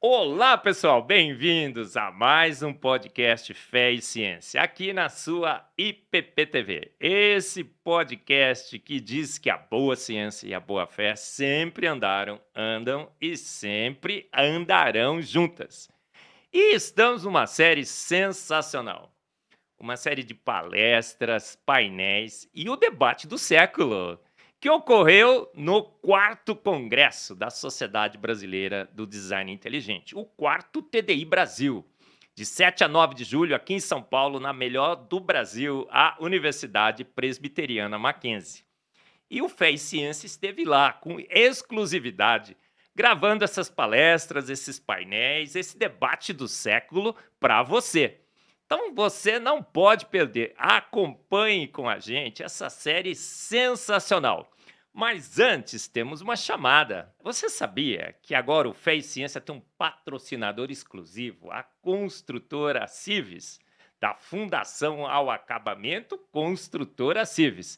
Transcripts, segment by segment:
Olá, pessoal, bem-vindos a mais um podcast Fé e Ciência, aqui na sua IPP-TV. Esse podcast que diz que a boa ciência e a boa fé sempre andaram, andam e sempre andarão juntas. E estamos numa série sensacional, uma série de palestras, painéis e o debate do século, que ocorreu no 4º Congresso da Sociedade Brasileira do Design Inteligente, o 4º TDI Brasil, de 7 a 9 de julho, aqui em São Paulo, na melhor do Brasil, a Universidade Presbiteriana Mackenzie. E o Fé e Ciência esteve lá, com exclusividade, gravando essas palestras, esses painéis, esse debate do século para você. Então você não pode perder, acompanhe com a gente essa série sensacional. Mas antes temos uma chamada. Você sabia que agora o Fé e Ciência tem um patrocinador exclusivo, a construtora Cives, da Fundação ao Acabamento Construtora Cives.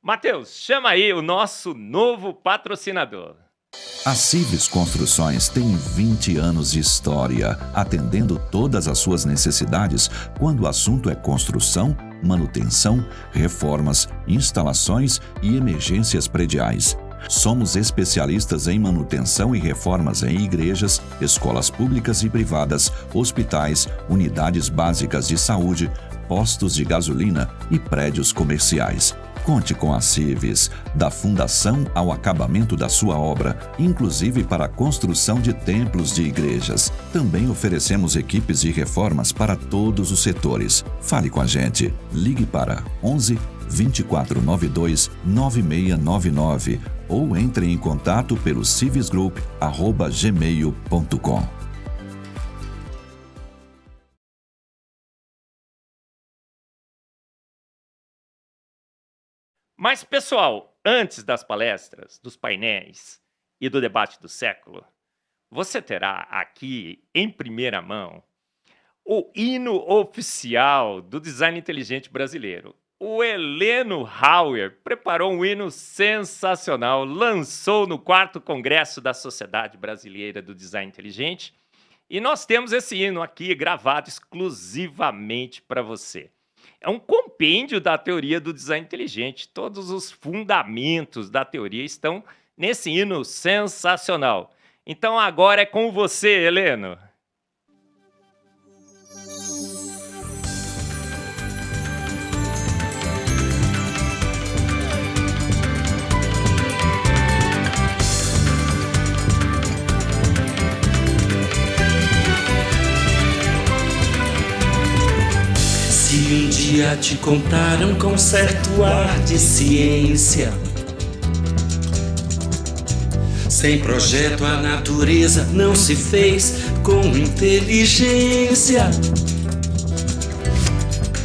Matheus, chama aí o nosso novo patrocinador. A Cives Construções tem 20 anos de história, atendendo todas as suas necessidades quando o assunto é construção, manutenção, reformas, instalações e emergências prediais. Somos especialistas em manutenção e reformas em igrejas, escolas públicas e privadas, hospitais, unidades básicas de saúde, postos de gasolina e prédios comerciais. Conte com a Cives, da fundação ao acabamento da sua obra, inclusive para a construção de templos de igrejas. Também oferecemos equipes de reformas para todos os setores. Fale com a gente. Ligue para 11 2492 9699 ou entre em contato pelo civesgroup@gmail.com. Mas, pessoal, antes das palestras, dos painéis e do debate do século, você terá aqui, em primeira mão, o hino oficial do design inteligente brasileiro. O Heleno Hauer preparou um hino sensacional, lançou no 4º Congresso da Sociedade Brasileira do Design Inteligente, e nós temos esse hino aqui gravado exclusivamente para você. É um compêndio da teoria do design inteligente. Todos os fundamentos da teoria estão nesse hino sensacional. Então agora é com você, Heleno. Se um dia te contaram com certo ar de ciência, sem projeto a natureza não se fez com inteligência,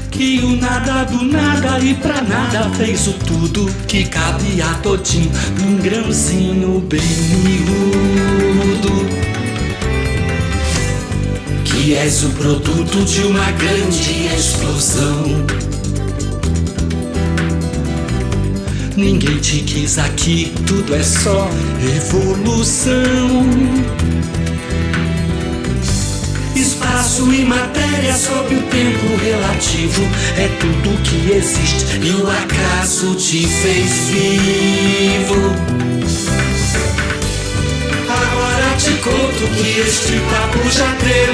que o nada do nada e pra nada fez o tudo que cabe a todinho num grãozinho bem miúdo, que és o produto de uma grande explosão. Ninguém te quis aqui, tudo é só evolução. Espaço e matéria sob o tempo relativo é tudo que existe e o acaso te fez vivo. Agora te conto que este papo já deu.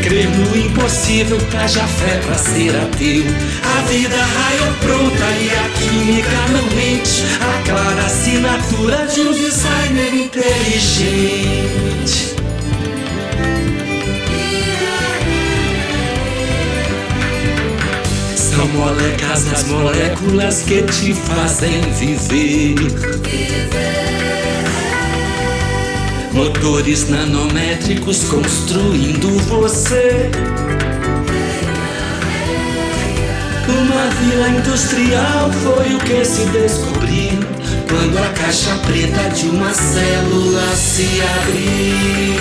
Crer no impossível, haja fé pra ser ateu. A vida raiou pronta e a química não mente. A clara assinatura de um designer inteligente. São molecas das moléculas que te fazem viver. Motores nanométricos construindo você. Uma vila industrial foi o que se descobriu quando a caixa preta de uma célula se abriu.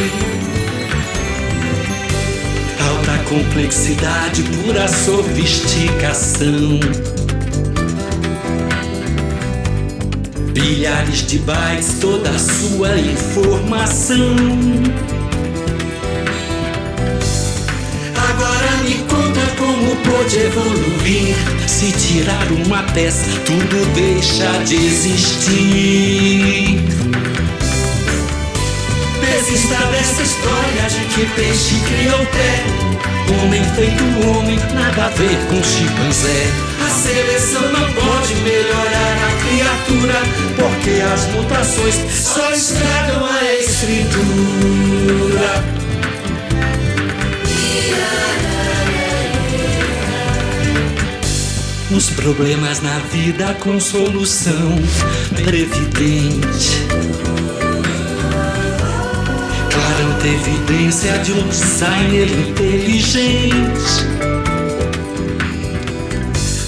Alta complexidade, pura sofisticação. Bilhares de bytes, toda a sua informação. pode evoluir. Se tirar uma peça, tudo deixa de existir. Desista dessa história de que peixe cria o pé. Homem feito homem, nada a ver com chimpanzé. A seleção não pode melhorar a criatura, porque as mutações só estragam a escritura. Os problemas na vida com solução previdente. Claranta evidência de um designer inteligente.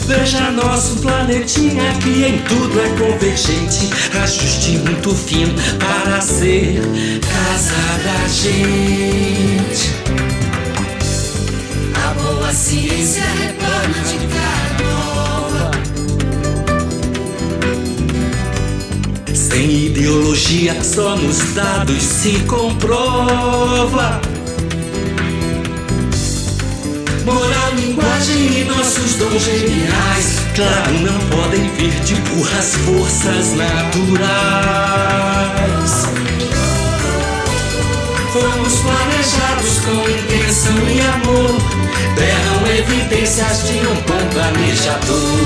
Veja nosso planetinha que em tudo é convergente. Ajuste muito fino para ser casa da gente. A boa ciência retorna de cara nova. Sem ideologia, só nos dados se comprova. Moral, linguagem e nossos dons geniais, claro, não podem vir de burras forças naturais. Fomos planejados com intenção e amor, deram evidências de um bom planejador.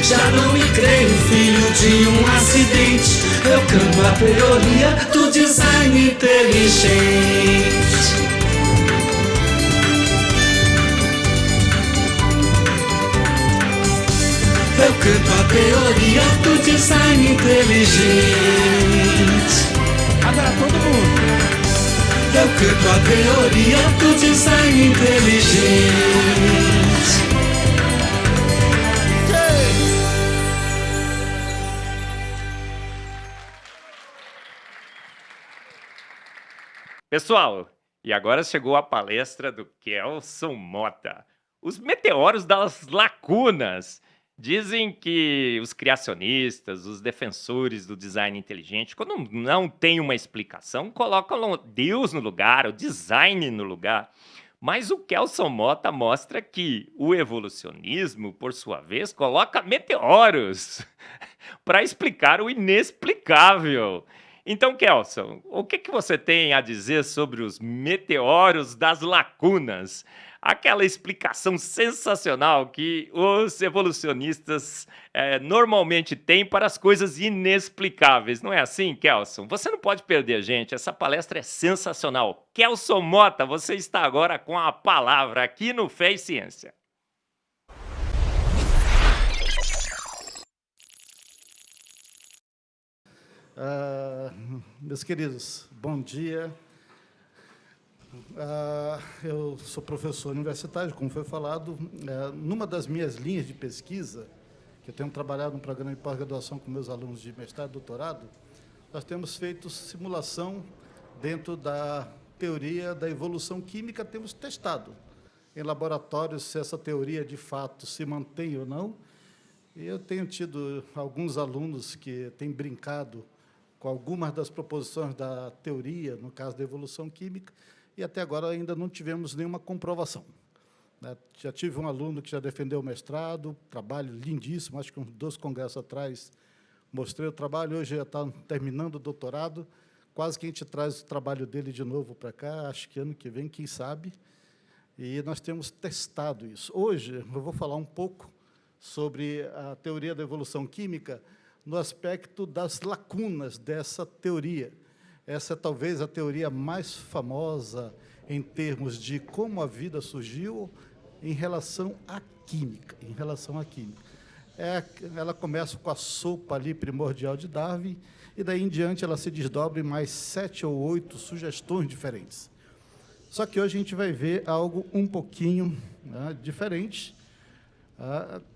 Já não me creio filho de um acidente, eu canto a teoria do design inteligente. Eu canto a teoria do design inteligente. Agora todo mundo. Eu canto a teoria do design inteligente. Pessoal, e agora chegou a palestra do Kelson Mota. Os meteoros das lacunas. Dizem que os criacionistas, os defensores do design inteligente, quando não tem uma explicação, colocam Deus no lugar, o design no lugar. Mas o Kelson Mota mostra que o evolucionismo, por sua vez, coloca meteoros para explicar o inexplicável. Então, Kelson, o que você tem a dizer sobre os meteoros das lacunas? Aquela explicação sensacional que os evolucionistas normalmente têm para as coisas inexplicáveis. Não é assim, Kelson? Você não pode perder, gente. Essa palestra é sensacional. Kelson Mota, você está agora com a palavra aqui no Fé e Ciência. Meus queridos, bom dia. Eu sou professor universitário, como foi falado. Numa das minhas linhas de pesquisa, que eu tenho trabalhado no programa de pós-graduação com meus alunos de mestrado e doutorado, nós temos feito simulação dentro da teoria da evolução química, temos testado em laboratórios se essa teoria de fato se mantém ou não. E eu tenho tido alguns alunos que têm brincado com algumas das proposições da teoria, no caso da evolução química, e até agora ainda não tivemos nenhuma comprovação. Já tive um aluno que já defendeu o mestrado, trabalho lindíssimo, acho que uns 2 congressos atrás mostrei o trabalho, hoje já está terminando o doutorado, quase que a gente traz o trabalho dele de novo para cá, acho que ano que vem, quem sabe, e nós temos testado isso. Hoje, eu vou falar um pouco sobre a teoria da evolução química no aspecto das lacunas dessa teoria. Essa é talvez a teoria mais famosa em termos de como a vida surgiu em relação à química. Ela começa com a sopa ali primordial de Darwin, e daí em diante ela se desdobra em mais 7 ou 8 sugestões diferentes. Só que hoje a gente vai ver algo um pouquinho diferente.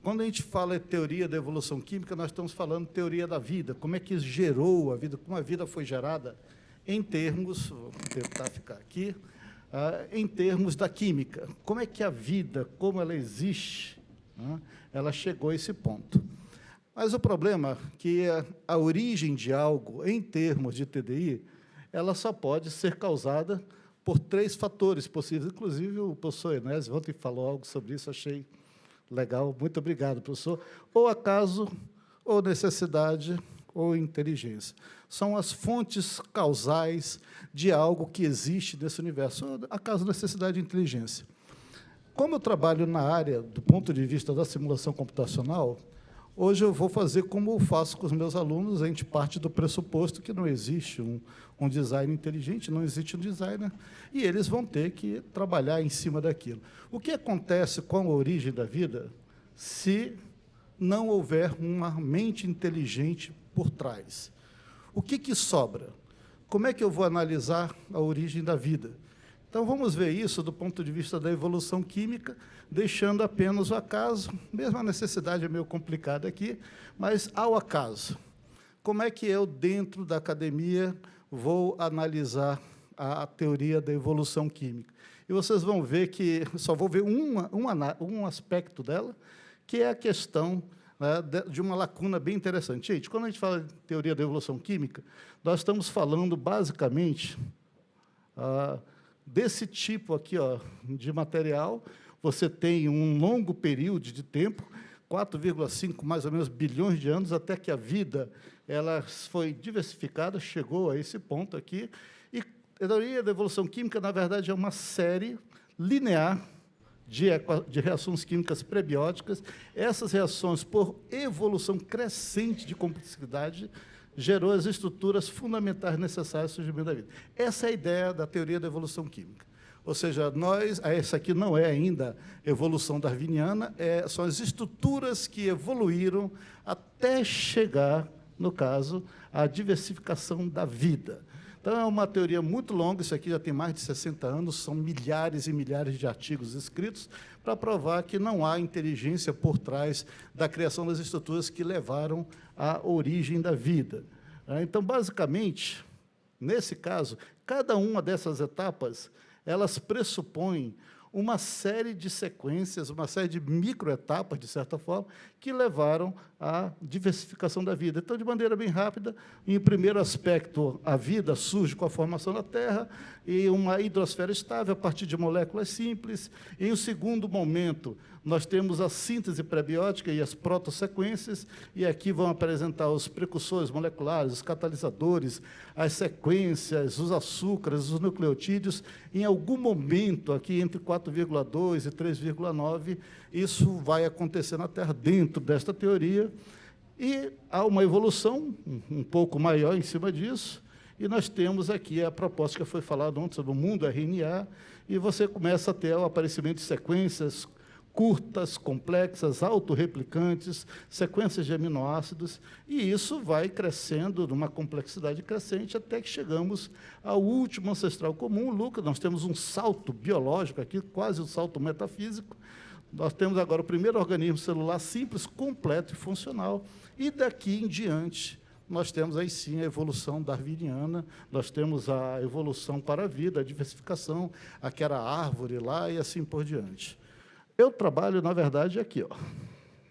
Quando a gente fala em teoria da evolução química, nós estamos falando de teoria da vida, como é que gerou a vida, como a vida foi gerada em termos, vou tentar ficar aqui, em termos da química. Como é que a vida, como ela existe, ela chegou a esse ponto. Mas o problema é que a origem de algo, em termos de TDI, ela só pode ser causada por 3 fatores possíveis. Inclusive, o professor Enésio ontem falou algo sobre isso, achei Legal, muito obrigado, professor. Ou acaso, ou necessidade, ou inteligência. São as fontes causais de algo que existe nesse universo. Ou acaso, necessidade e inteligência. Como eu trabalho na área, do ponto de vista da simulação computacional, hoje eu vou fazer como eu faço com os meus alunos. A gente parte do pressuposto que não existe um design inteligente, não existe um designer, e eles vão ter que trabalhar em cima daquilo. O que acontece com a origem da vida se não houver uma mente inteligente por trás? O que sobra? Como é que eu vou analisar a origem da vida? Então, vamos ver isso do ponto de vista da evolução química, deixando apenas o acaso. Mesmo a necessidade é meio complicada aqui, mas ao acaso. Como é que eu, dentro da academia, vou analisar a teoria da evolução química? E vocês vão ver que, só vou ver um aspecto dela, que é a questão, né, de uma lacuna bem interessante. Gente, quando a gente fala de teoria da evolução química, nós estamos falando, basicamente, desse tipo aqui, ó, de material. Você tem um longo período de tempo, 4,5 mais ou menos bilhões de anos, até que a vida ela foi diversificada, chegou a esse ponto aqui. E a teoria da evolução química, na verdade, é uma série linear de reações químicas prebióticas. Essas reações, por evolução crescente de complexidade, gerou as estruturas fundamentais necessárias ao surgimento da vida. Essa é a ideia da teoria da evolução química. Ou seja, essa aqui não é ainda evolução darwiniana, são as estruturas que evoluíram até chegar, no caso, à diversificação da vida. Então, é uma teoria muito longa, isso aqui já tem mais de 60 anos, são milhares e milhares de artigos escritos para provar que não há inteligência por trás da criação das estruturas que levaram à origem da vida. Então, basicamente, nesse caso, cada uma dessas etapas, elas pressupõem uma série de sequências, uma série de microetapas, de certa forma, que levaram à diversificação da vida. Então, de maneira bem rápida, em primeiro aspecto, a vida surge com a formação da Terra e uma hidrosfera estável a partir de moléculas simples. Em um segundo momento, nós temos a síntese prebiótica e as protossequências, e aqui vão apresentar os precursores moleculares, os catalisadores, as sequências, os açúcares, os nucleotídeos. Em algum momento, aqui entre 4,2 e 3,9, isso vai acontecer na Terra, dentro desta teoria, e há uma evolução um pouco maior em cima disso, e nós temos aqui a proposta que foi falada ontem sobre o mundo RNA, e você começa a ter o aparecimento de sequências curtas, complexas, autorreplicantes, sequências de aminoácidos, e isso vai crescendo numa complexidade crescente até que chegamos ao último ancestral comum. Lucas, nós temos um salto biológico aqui, quase um salto metafísico. Nós temos agora o primeiro organismo celular simples, completo e funcional, e daqui em diante nós temos aí sim a evolução darwiniana, nós temos a evolução para a vida, a diversificação, aquela árvore lá e assim por diante. Eu trabalho, na verdade, aqui, ó,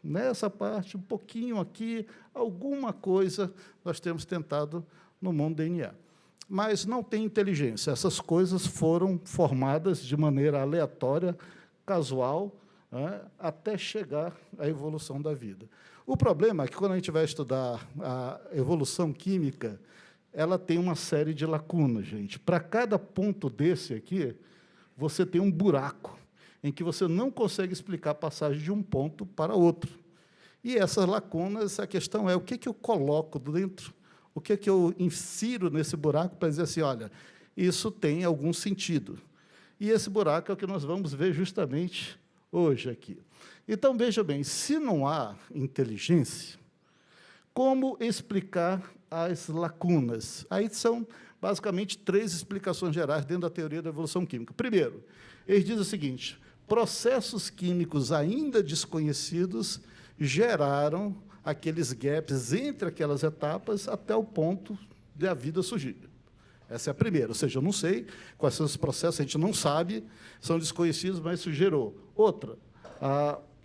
nessa parte, um pouquinho aqui, alguma coisa nós temos tentado no mundo DNA. Mas não tem inteligência. Essas coisas foram formadas de maneira aleatória, casual, né, até chegar à evolução da vida. O problema é que, quando a gente vai estudar a evolução química, ela tem uma série de lacunas, gente. Para cada ponto desse aqui, você tem um buraco em que você não consegue explicar a passagem de um ponto para outro. E essas lacunas, a questão é o que eu coloco dentro, o que eu insiro nesse buraco para dizer assim, olha, isso tem algum sentido. E esse buraco é o que nós vamos ver justamente hoje aqui. Então, veja bem, se não há inteligência, como explicar as lacunas? Aí são, basicamente, 3 explicações gerais dentro da teoria da evolução química. Primeiro, eles dizem o seguinte: processos químicos ainda desconhecidos geraram aqueles gaps entre aquelas etapas até o ponto de a vida surgir. Essa é a primeira, ou seja, eu não sei quais são os processos, a gente não sabe, são desconhecidos, mas isso gerou. Outra,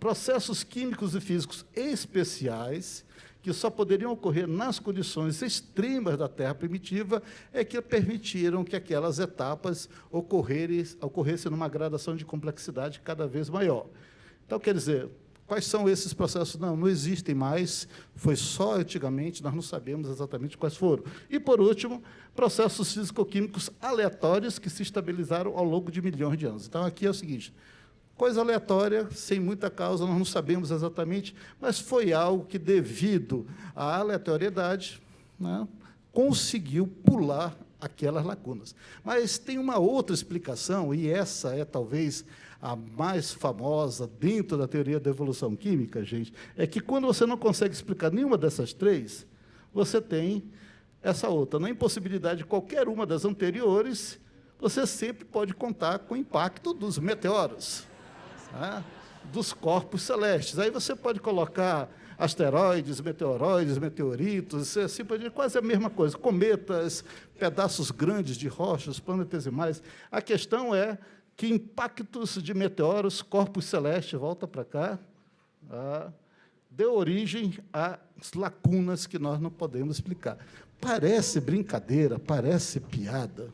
processos químicos e físicos especiais que só poderiam ocorrer nas condições extremas da Terra primitiva, é que permitiram que aquelas etapas ocorressem numa gradação de complexidade cada vez maior. Então, quer dizer, Quais são esses processos? Não existem mais, foi só antigamente, nós não sabemos exatamente quais foram. E, por último, processos físico-químicos aleatórios que se estabilizaram ao longo de milhões de anos. Então, aqui é o seguinte, coisa aleatória, sem muita causa, nós não sabemos exatamente, mas foi algo que, devido à aleatoriedade, né, conseguiu pular aquelas lacunas. Mas tem uma outra explicação, e essa é talvez a mais famosa dentro da teoria da evolução química, gente, é que quando você não consegue explicar nenhuma dessas três, você tem essa outra. Na impossibilidade de qualquer uma das anteriores, você sempre pode contar com o impacto dos meteoros, né, dos corpos celestes. Aí você pode colocar asteroides, meteoroides, meteoritos, assim, quase a mesma coisa, cometas, pedaços grandes de rochas, planetesimais. A questão é que impactos de meteoros, corpos celestes, volta para cá, deu origem a lacunas que nós não podemos explicar. Parece brincadeira, parece piada,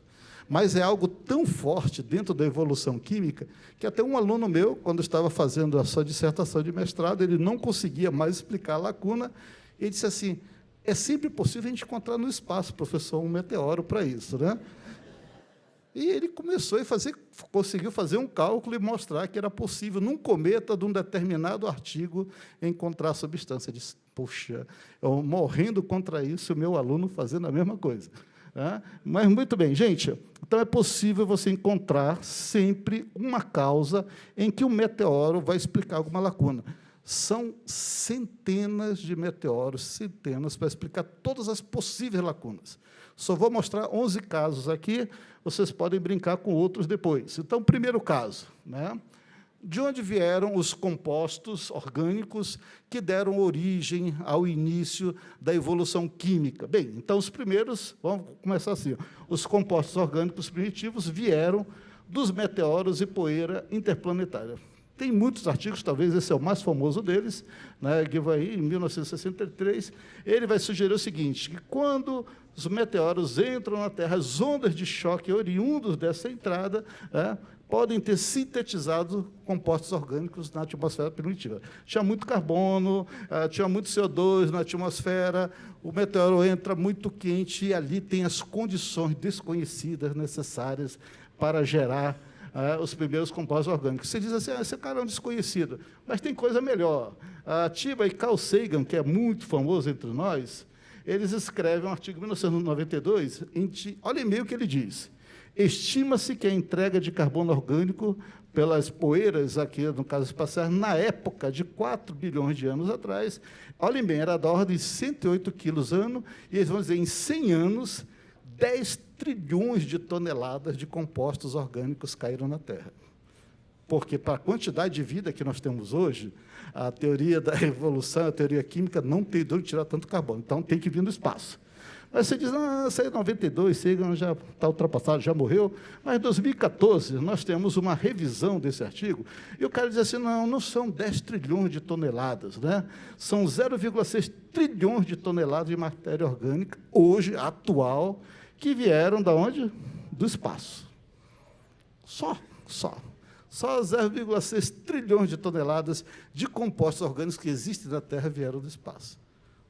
mas é algo tão forte dentro da evolução química que até um aluno meu, quando estava fazendo a sua dissertação de mestrado, ele não conseguia mais explicar a lacuna, e ele disse assim, é sempre possível a gente encontrar no espaço, professor, um meteoro para isso, né? E ele começou a conseguiu fazer um cálculo e mostrar que era possível, num cometa de um determinado artigo, encontrar substância. Eu disse, puxa, eu morrendo contra isso, o meu aluno fazendo a mesma coisa. Mas, muito bem, gente, então é possível você encontrar sempre uma causa em que o meteoro vai explicar alguma lacuna. São centenas de meteoros, centenas, para explicar todas as possíveis lacunas. Só vou mostrar 11 casos aqui, vocês podem brincar com outros depois. Então, primeiro caso, né? De onde vieram os compostos orgânicos que deram origem ao início da evolução química? Bem, então, os primeiros, vamos começar assim, os compostos orgânicos primitivos vieram dos meteoros e poeira interplanetária. Tem muitos artigos, talvez esse é o mais famoso deles, né, que vai em 1963, ele vai sugerir o seguinte, que quando os meteoros entram na Terra, as ondas de choque oriundos dessa entrada, podem ter sintetizado compostos orgânicos na atmosfera primitiva. Tinha muito carbono, tinha muito CO2 na atmosfera, o meteoro entra muito quente e ali tem as condições desconhecidas necessárias para gerar os primeiros compostos orgânicos. Você diz assim, esse cara é um desconhecido, mas tem coisa melhor. Tiba e Carl Sagan, que é muito famoso entre nós, eles escrevem um artigo em 1992, olha meio que ele diz, estima-se que a entrega de carbono orgânico pelas poeiras, aqui no caso espacial, na época de 4 bilhões de anos atrás, olhem bem, era da ordem de 108 quilos ano, e eles vão dizer, em 100 anos, 10 trilhões de toneladas de compostos orgânicos caíram na Terra. Porque, para a quantidade de vida que nós temos hoje, a teoria da evolução, a teoria química, não tem de onde tirar tanto carbono. Então, tem que vir do espaço. Mas você diz, isso aí é 92, Sagan já está ultrapassado, já morreu. Mas, em 2014, nós temos uma revisão desse artigo, e o cara diz assim, não são 10 trilhões de toneladas, né? São 0,6 trilhões de toneladas de matéria orgânica, hoje, atual, que vieram de onde? Do espaço. Só 0,6 trilhões de toneladas de compostos orgânicos que existem na Terra vieram do espaço.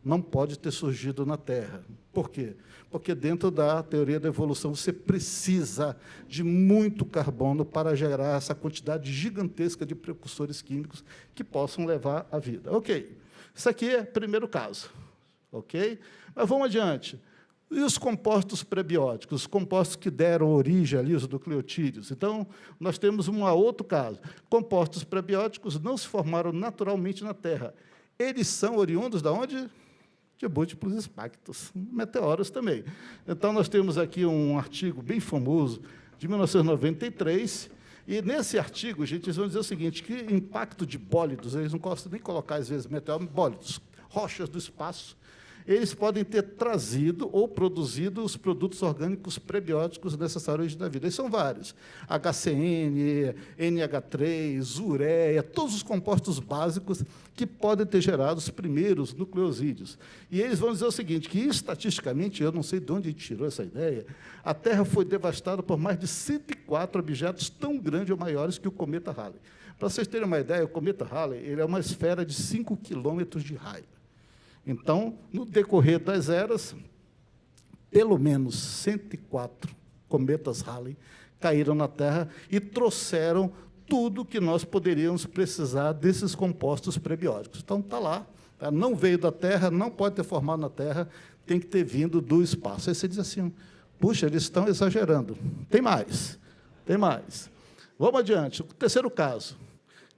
Não pode ter surgido na Terra. Por quê? Porque, dentro da teoria da evolução, você precisa de muito carbono para gerar essa quantidade gigantesca de precursores químicos que possam levar à vida. Ok, isso aqui é o primeiro caso. Ok? Mas vamos adiante. E os compostos prebióticos, os compostos que deram origem ali aos nucleotídeos? Então, nós temos um outro caso. Compostos prebióticos não se formaram naturalmente na Terra. Eles são oriundos de onde? De múltiplos impactos, meteoros também. Então, nós temos aqui um artigo bem famoso, de 1993, e nesse artigo, gente, eles vão dizer o seguinte, que impacto de bólidos, eles não gostam nem de colocar, às vezes, meteoros, bólidos, rochas do espaço, eles podem ter trazido ou produzido os produtos orgânicos prebióticos necessários da vida. Eles são vários. HCN, NH3, ureia, todos os compostos básicos que podem ter gerado os primeiros nucleosídeos. E eles vão dizer o seguinte, que, estatisticamente, eu não sei de onde ele tirou essa ideia, a Terra foi devastada por mais de 104 objetos tão grandes ou maiores que o cometa Halley. Para vocês terem uma ideia, o cometa Halley ele é uma esfera de 5 quilômetros de raio. Então, no decorrer das eras, pelo menos 104 cometas Halley caíram na Terra e trouxeram tudo que nós poderíamos precisar desses compostos prebióticos. Então, está lá, tá? Não veio da Terra, não pode ter formado na Terra, tem que ter vindo do espaço. Aí você diz assim, puxa, eles estão exagerando. Tem mais, tem mais. Vamos adiante. O terceiro caso,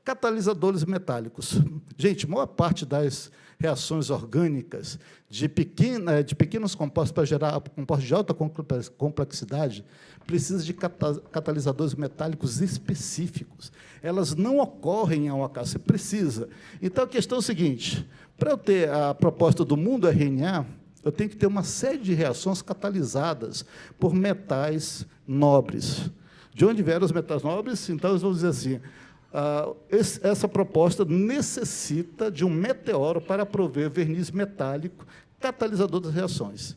catalisadores metálicos. Gente, a maior parte das reações orgânicas de pequenos compostos para gerar compostos de alta complexidade precisa de catalisadores metálicos específicos. Elas não ocorrem ao acaso, você precisa. Então, a questão é a seguinte, para eu ter a proposta do mundo RNA, eu tenho que ter uma série de reações catalisadas por metais nobres. De onde vieram os metais nobres? Então, eles vão dizer assim, essa proposta necessita de um meteoro para prover verniz metálico catalisador das reações.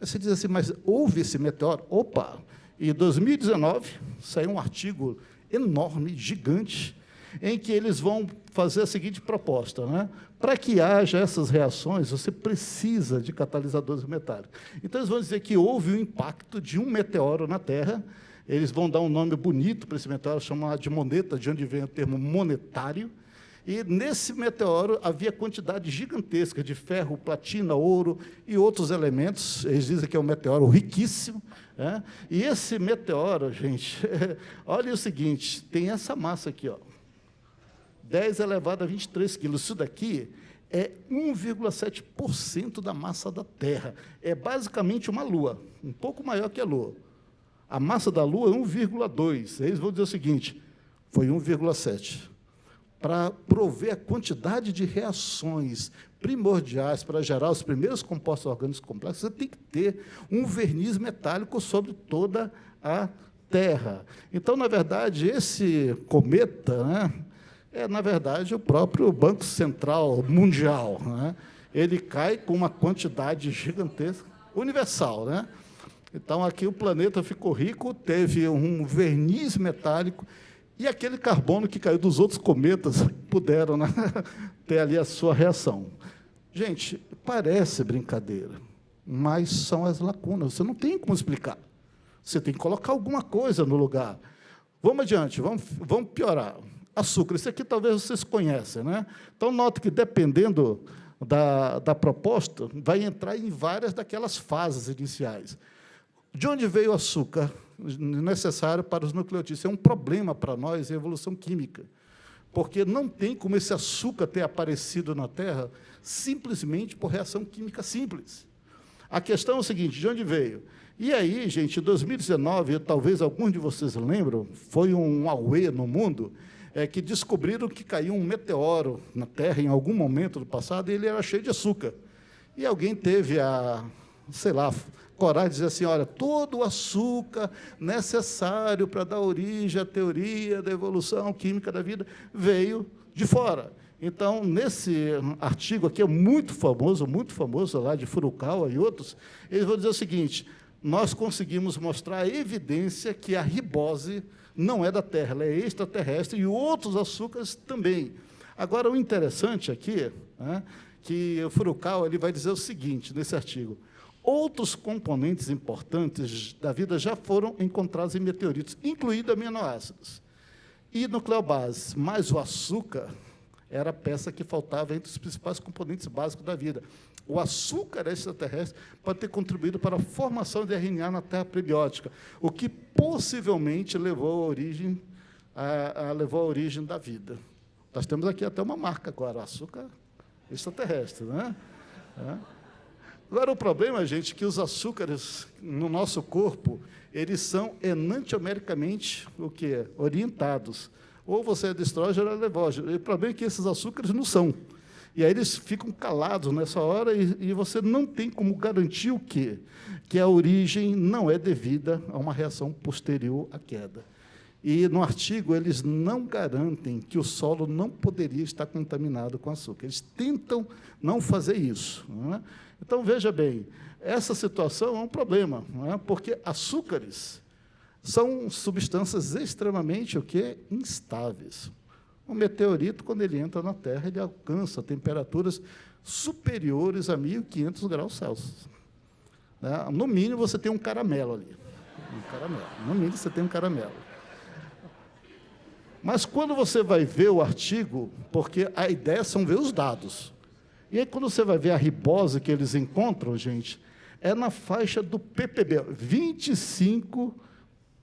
Aí você diz assim, mas houve esse meteoro? Opa! Em 2019, saiu um artigo enorme, gigante, em que eles vão fazer a seguinte proposta, né? Para que haja essas reações, você precisa de catalisadores metálicos. Então, eles vão dizer que houve o impacto de um meteoro na Terra. Eles vão dar um nome bonito para esse meteoro, chamado de moneta, de onde vem o termo monetário. E, nesse meteoro, havia quantidade gigantesca de ferro, platina, ouro e outros elementos. Eles dizem que é um meteoro riquíssimo. Né? E esse meteoro, gente, olha o seguinte, tem essa massa aqui, ó, 10 elevado a 23 quilos. Isso daqui é 1,7% da massa da Terra. É basicamente uma Lua, um pouco maior que a Lua. A massa da Lua é 1,2. Eles vão dizer o seguinte, foi 1,7. Para prover a quantidade de reações primordiais para gerar os primeiros compostos orgânicos complexos, você tem que ter um verniz metálico sobre toda a Terra. Então, na verdade, esse cometa, né, é, na verdade, o próprio Banco Central Mundial. Né? Ele cai com uma quantidade gigantesca, universal. Né? Então, aqui o planeta ficou rico, teve um verniz metálico, e aquele carbono que caiu dos outros cometas puderam, né, ter ali a sua reação. Gente, parece brincadeira, mas são as lacunas. Você não tem como explicar. Você tem que colocar alguma coisa no lugar. Vamos adiante, vamos piorar. Açúcar, isso aqui talvez vocês conhecem. Né? Então, note que, dependendo da proposta, vai entrar em várias daquelas fases iniciais. De onde veio o açúcar necessário para os nucleotídeos? É um problema para nós em evolução química, porque não tem como esse açúcar ter aparecido na Terra simplesmente por reação química simples. A questão é o seguinte, de onde veio? E aí, gente, em 2019, talvez alguns de vocês lembram, foi um auê no mundo, que descobriram que caiu um meteoro na Terra em algum momento do passado e ele era cheio de açúcar. E alguém teve coragem de dizer assim, olha, todo o açúcar necessário para dar origem à teoria da evolução química da vida veio de fora. Então, nesse artigo aqui, é muito famoso, lá de Furukawa e outros, eles vão dizer o seguinte, nós conseguimos mostrar a evidência que a ribose não é da Terra, ela é extraterrestre, e outros açúcares também. Agora, o interessante aqui, né, que o Furukawa ele vai dizer o seguinte, nesse artigo, outros componentes importantes da vida já foram encontrados em meteoritos, incluindo aminoácidos e nucleobases, mas o açúcar era a peça que faltava entre os principais componentes básicos da vida. O açúcar extraterrestre pode ter contribuído para a formação de RNA na Terra prebiótica, o que possivelmente levou à origem da vida. Nós temos aqui até uma marca agora, açúcar extraterrestre. Né? Agora, o problema, gente, é que os açúcares no nosso corpo, eles são enantiomericamente orientados. Ou você é de estrógeno ou é levógeno. O problema é que esses açúcares não são. E aí eles ficam calados nessa hora e você não tem como garantir o quê? Que a origem não é devida a uma reação posterior à queda. E, no artigo, eles não garantem que o solo não poderia estar contaminado com açúcar. Eles tentam não fazer isso. Não é? Então, veja bem, essa situação é um problema, não é? Porque açúcares são substâncias extremamente instáveis. O meteorito, quando ele entra na Terra, ele alcança temperaturas superiores a 1.500 graus Celsius. Né? No mínimo, você tem um caramelo ali. Um caramelo. No mínimo, você tem um caramelo. Mas, quando você vai ver o artigo, porque a ideia são ver os dados. E aí, quando você vai ver a ribose que eles encontram, gente, é na faixa do ppb, 25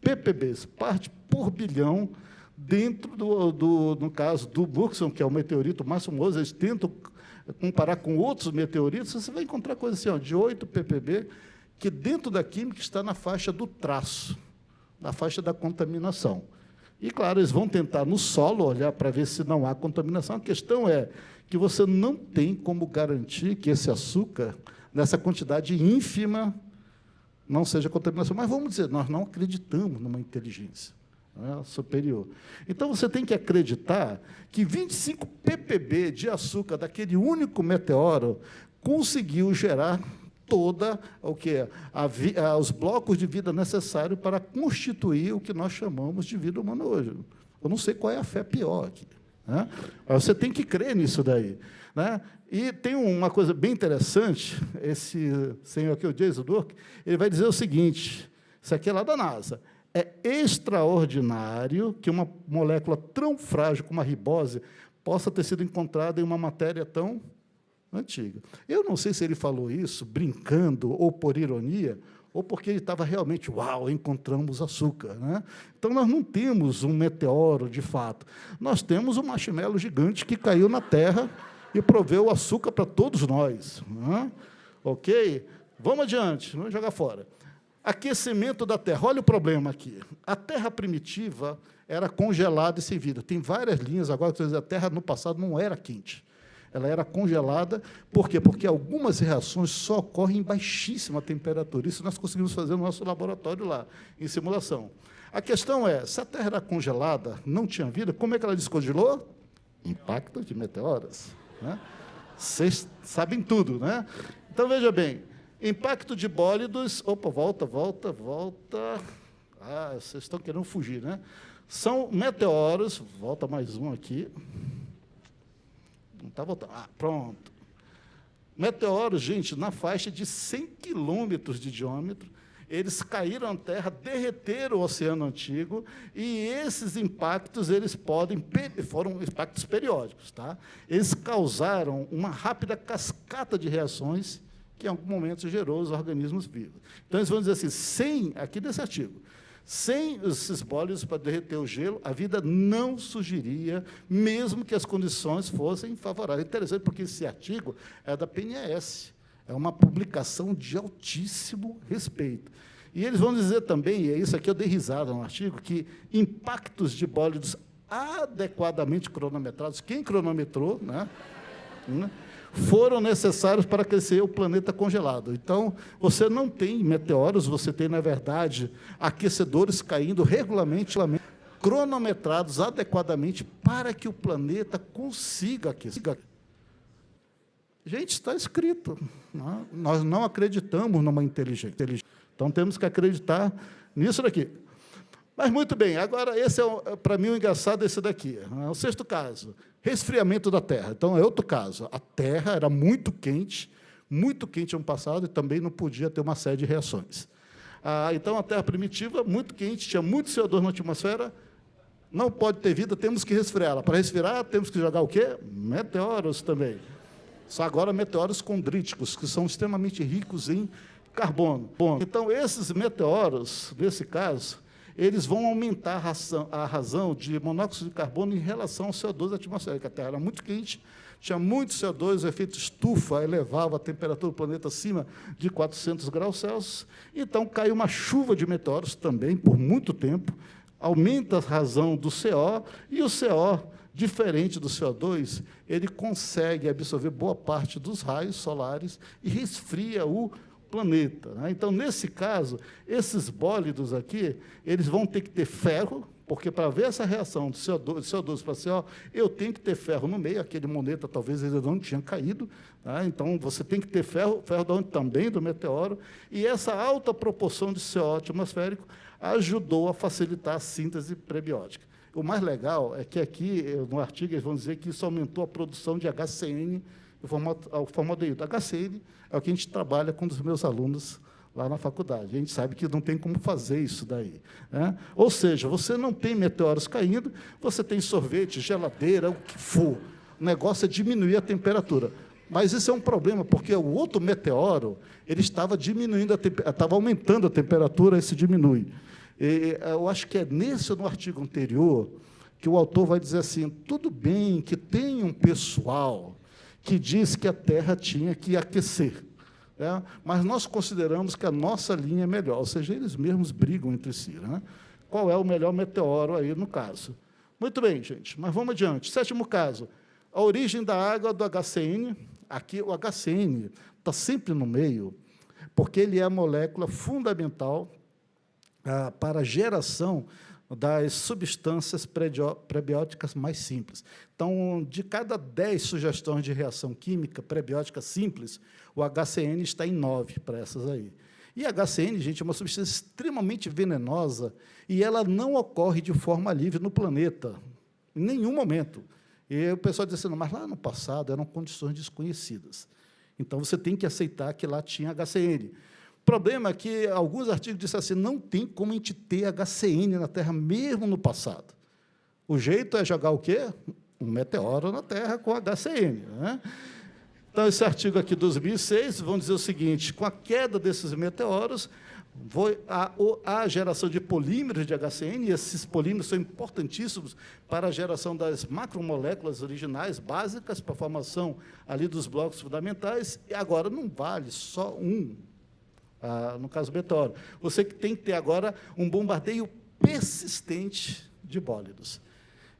ppbs, parte por bilhão, dentro no caso do Buxton, que é o meteorito mais famoso. Eles tentam comparar com outros meteoritos, você vai encontrar coisa assim, ó, de 8 ppb, que dentro da química está na faixa do traço, na faixa da contaminação. E, claro, eles vão tentar no solo olhar para ver se não há contaminação. A questão é que você não tem como garantir que esse açúcar, nessa quantidade ínfima, não seja contaminação. Mas, vamos dizer, nós não acreditamos numa inteligência, né, superior. Então, você tem que acreditar que 25 ppb de açúcar daquele único meteoro conseguiu gerar toda os blocos de vida necessários para constituir o que nós chamamos de vida humana hoje. Eu não sei qual é a fé pior aqui, né? Mas você tem que crer nisso daí, né? E tem uma coisa bem interessante, esse senhor aqui, o Jason Durk, ele vai dizer o seguinte, isso aqui é lá da NASA: é extraordinário que uma molécula tão frágil como a ribose possa ter sido encontrada em uma matéria tão antiga. Eu não sei se ele falou isso brincando ou por ironia, ou porque ele estava realmente, uau, encontramos açúcar, né? Então, nós não temos um meteoro, de fato. Nós temos um marshmallow gigante que caiu na Terra e proveu açúcar para todos nós, né? Ok? Vamos adiante, vamos jogar fora. Aquecimento da Terra. Olha o problema aqui. A Terra primitiva era congelada e sem vida. Tem várias linhas agora que dizem que a Terra, no passado, não era quente. Ela era congelada. Por quê? Porque algumas reações só ocorrem em baixíssima temperatura. Isso nós conseguimos fazer no nosso laboratório lá, em simulação. A questão é, se a Terra era congelada, não tinha vida, como é que ela descongelou? Impacto de meteoros, né? Vocês sabem tudo, né? Então, veja bem, impacto de bólidos... Opa, volta. Ah, vocês estão querendo fugir, né? São meteoros... Volta mais um aqui... Não está voltando. Ah, pronto. Meteoros, gente, na faixa de 100 quilômetros de diâmetro, eles caíram na Terra, derreteram o oceano antigo, e esses impactos foram impactos periódicos, tá? Eles causaram uma rápida cascata de reações que, em algum momento, gerou os organismos vivos. Então, eles vão dizer assim, aqui nesse artigo, sem esses bólidos para derreter o gelo, a vida não surgiria, mesmo que as condições fossem favoráveis. É interessante, porque esse artigo é da PNAS, é uma publicação de altíssimo respeito. E eles vão dizer também, e isso aqui eu dei risada no artigo, que impactos de bólidos adequadamente cronometrados, quem cronometrou, né, foram necessários para aquecer o planeta congelado. Então, você não tem meteoros, você tem, na verdade, aquecedores caindo regularmente, cronometrados adequadamente para que o planeta consiga aquecer. Gente, está escrito, né? Nós não acreditamos numa inteligência. Então, temos que acreditar nisso daqui. Mas, muito bem, agora, esse é, para mim, o engraçado, esse daqui. O sexto caso, resfriamento da Terra. Então, é outro caso. A Terra era muito quente no passado, e também não podia ter uma série de reações. Então, a Terra primitiva, muito quente, tinha muito CO2 na atmosfera, não pode ter vida, temos que resfriá-la. Para resfriar, temos que jogar o quê? Meteoros também. Só agora meteoros condríticos, que são extremamente ricos em carbono. Bom, então, esses meteoros, nesse caso, eles vão aumentar a razão de monóxido de carbono em relação ao CO2 da atmosfera, que a Terra era muito quente, tinha muito CO2, o efeito estufa elevava a temperatura do planeta acima de 400 graus Celsius, então caiu uma chuva de meteoros também, por muito tempo, aumenta a razão do CO, e o CO, diferente do CO2, ele consegue absorver boa parte dos raios solares e resfria o planeta, né? Então, nesse caso, esses bólidos aqui, eles vão ter que ter ferro, porque para ver essa reação de CO2 para CO, eu tenho que ter ferro no meio, aquele moneta talvez ainda não tinha caído, tá? Então, você tem que ter ferro de onde também do meteoro, e essa alta proporção de CO atmosférico ajudou a facilitar a síntese prebiótica. O mais legal é que aqui, no artigo, eles vão dizer que isso aumentou a produção de HCN, o formaldeído. HCN é o que a gente trabalha com os meus alunos lá na faculdade. A gente sabe que não tem como fazer isso daí, né? Ou seja, você não tem meteoros caindo, você tem sorvete, geladeira, o que for. O negócio é diminuir a temperatura. Mas isso é um problema, porque o outro meteoro ele estava diminuindo, estava aumentando a temperatura, e se diminui. E eu acho que é no artigo anterior que o autor vai dizer assim, tudo bem que tem um pessoal que diz que a Terra tinha que aquecer, né? Mas nós consideramos que a nossa linha é melhor, ou seja, eles mesmos brigam entre si, né? Qual é o melhor meteoro aí no caso? Muito bem, gente, mas vamos adiante. 7º caso, a origem da água do HCN. Aqui o HCN está sempre no meio, porque ele é a molécula fundamental para a geração das substâncias prebióticas mais simples. Então, de cada 10 sugestões de reação química prebiótica simples, o HCN está em 9 para essas aí. E a HCN, gente, é uma substância extremamente venenosa e ela não ocorre de forma livre no planeta, em nenhum momento. E o pessoal diz assim, mas lá no passado eram condições desconhecidas. Então, você tem que aceitar que lá tinha HCN. O problema é que alguns artigos disseram assim, não tem como a gente ter HCN na Terra, mesmo no passado. O jeito é jogar o quê? Um meteoro na Terra com HCN, né? Então, esse artigo aqui, 2006, vão dizer o seguinte, com a queda desses meteoros, a geração de polímeros de HCN, e esses polímeros são importantíssimos para a geração das macromoléculas originais, básicas, para a formação ali dos blocos fundamentais, e agora não vale só no caso do meteoro. Você tem que ter agora um bombardeio persistente de bólidos.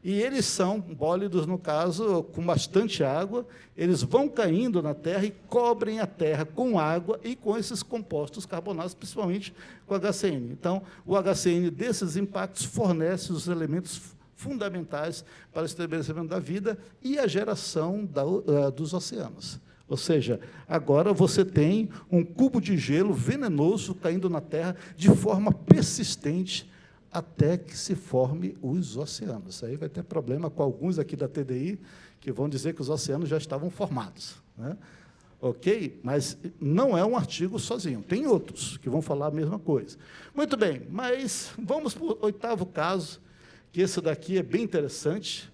E eles são bólidos, no caso, com bastante água, eles vão caindo na Terra e cobrem a Terra com água e com esses compostos carbonados, principalmente com HCN. Então, o HCN desses impactos fornece os elementos fundamentais para o estabelecimento da vida e a geração dos oceanos. Ou seja, agora você tem um cubo de gelo venenoso caindo na Terra de forma persistente até que se forme os oceanos. Aí vai ter problema com alguns aqui da TDI que vão dizer que os oceanos já estavam formados, né? Ok? Mas não é um artigo sozinho, tem outros que vão falar a mesma coisa. Muito bem, mas vamos para o 8º caso, que esse daqui é bem interessante.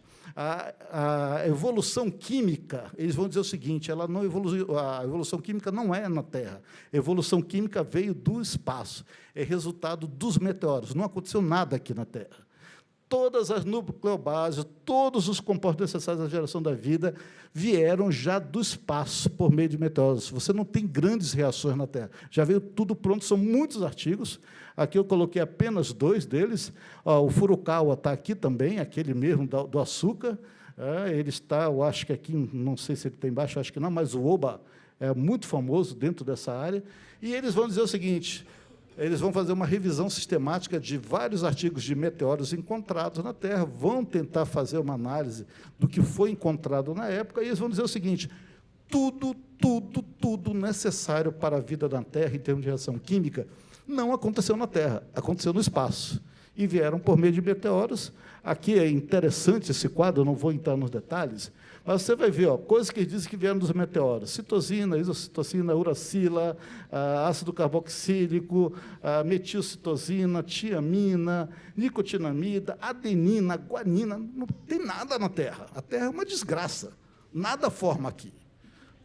A evolução química, eles vão dizer o seguinte, ela não evoluiu, a evolução química não é na Terra, a evolução química veio do espaço, é resultado dos meteoros, não aconteceu nada aqui na Terra. Todas as nucleobases, todos os compostos necessários à geração da vida vieram já do espaço por meio de meteoros. Você não tem grandes reações na Terra. Já veio tudo pronto, são muitos artigos. Aqui eu coloquei apenas 2 deles. O Furukawa está aqui também, aquele mesmo do açúcar. Ele está, eu acho que aqui, não sei se ele está embaixo, acho que não, mas o Oba é muito famoso dentro dessa área. E eles vão dizer o seguinte, eles vão fazer uma revisão sistemática de vários artigos de meteoros encontrados na Terra, vão tentar fazer uma análise do que foi encontrado na época, e eles vão dizer o seguinte, tudo necessário para a vida na Terra, em termos de reação química, não aconteceu na Terra, aconteceu no espaço. E vieram por meio de meteoros. Aqui é interessante esse quadro, eu não vou entrar nos detalhes, mas você vai ver, coisas que dizem que vieram dos meteoros. Citosina, isocitosina, uracila, ácido carboxílico, metilcitosina, tiamina, nicotinamida, adenina, guanina. Não tem nada na Terra. A Terra é uma desgraça. Nada forma aqui.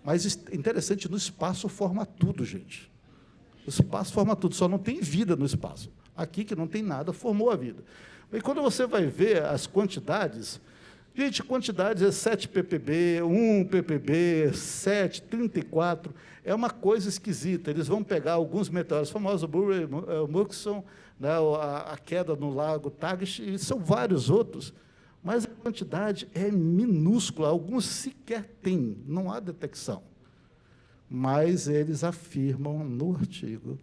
Mas interessante, no espaço forma tudo, gente. O espaço forma tudo, só não tem vida no espaço. Aqui, que não tem nada, formou a vida. E quando você vai ver as quantidades, gente, quantidades é 7 ppb, 1 ppb, 7, 34, é uma coisa esquisita. Eles vão pegar alguns meteoros famosos, o Burry, o Murchison, né, a queda no lago Tagish, e são vários outros, mas a quantidade é minúscula, alguns sequer têm, não há detecção. Mas eles afirmam no artigo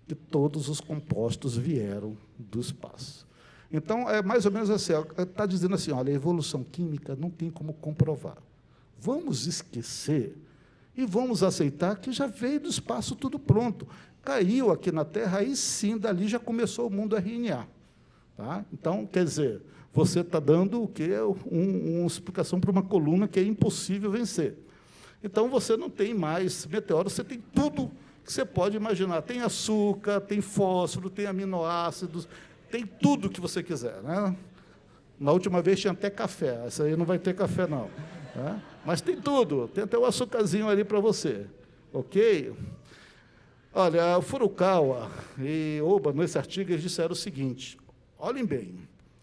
que todos os compostos vieram do espaço. Então, é mais ou menos assim, está dizendo assim, olha, a evolução química não tem como comprovar. Vamos esquecer e vamos aceitar que já veio do espaço tudo pronto. Caiu aqui na Terra, aí sim, dali já começou o mundo RNA. Tá? Então, quer dizer, você está dando o quê? Uma explicação para uma coluna que é impossível vencer. Então, você não tem mais meteoros, você tem tudo que você pode imaginar. Tem açúcar, tem fósforo, tem aminoácidos, tem tudo que você quiser. Né? Na última vez tinha até café, essa aí não vai ter café, não. Né? Mas tem tudo, tem até o açúcarzinho ali para você. Ok? Olha, Furukawa e Oba, nesse artigo, eles disseram o seguinte, olhem bem,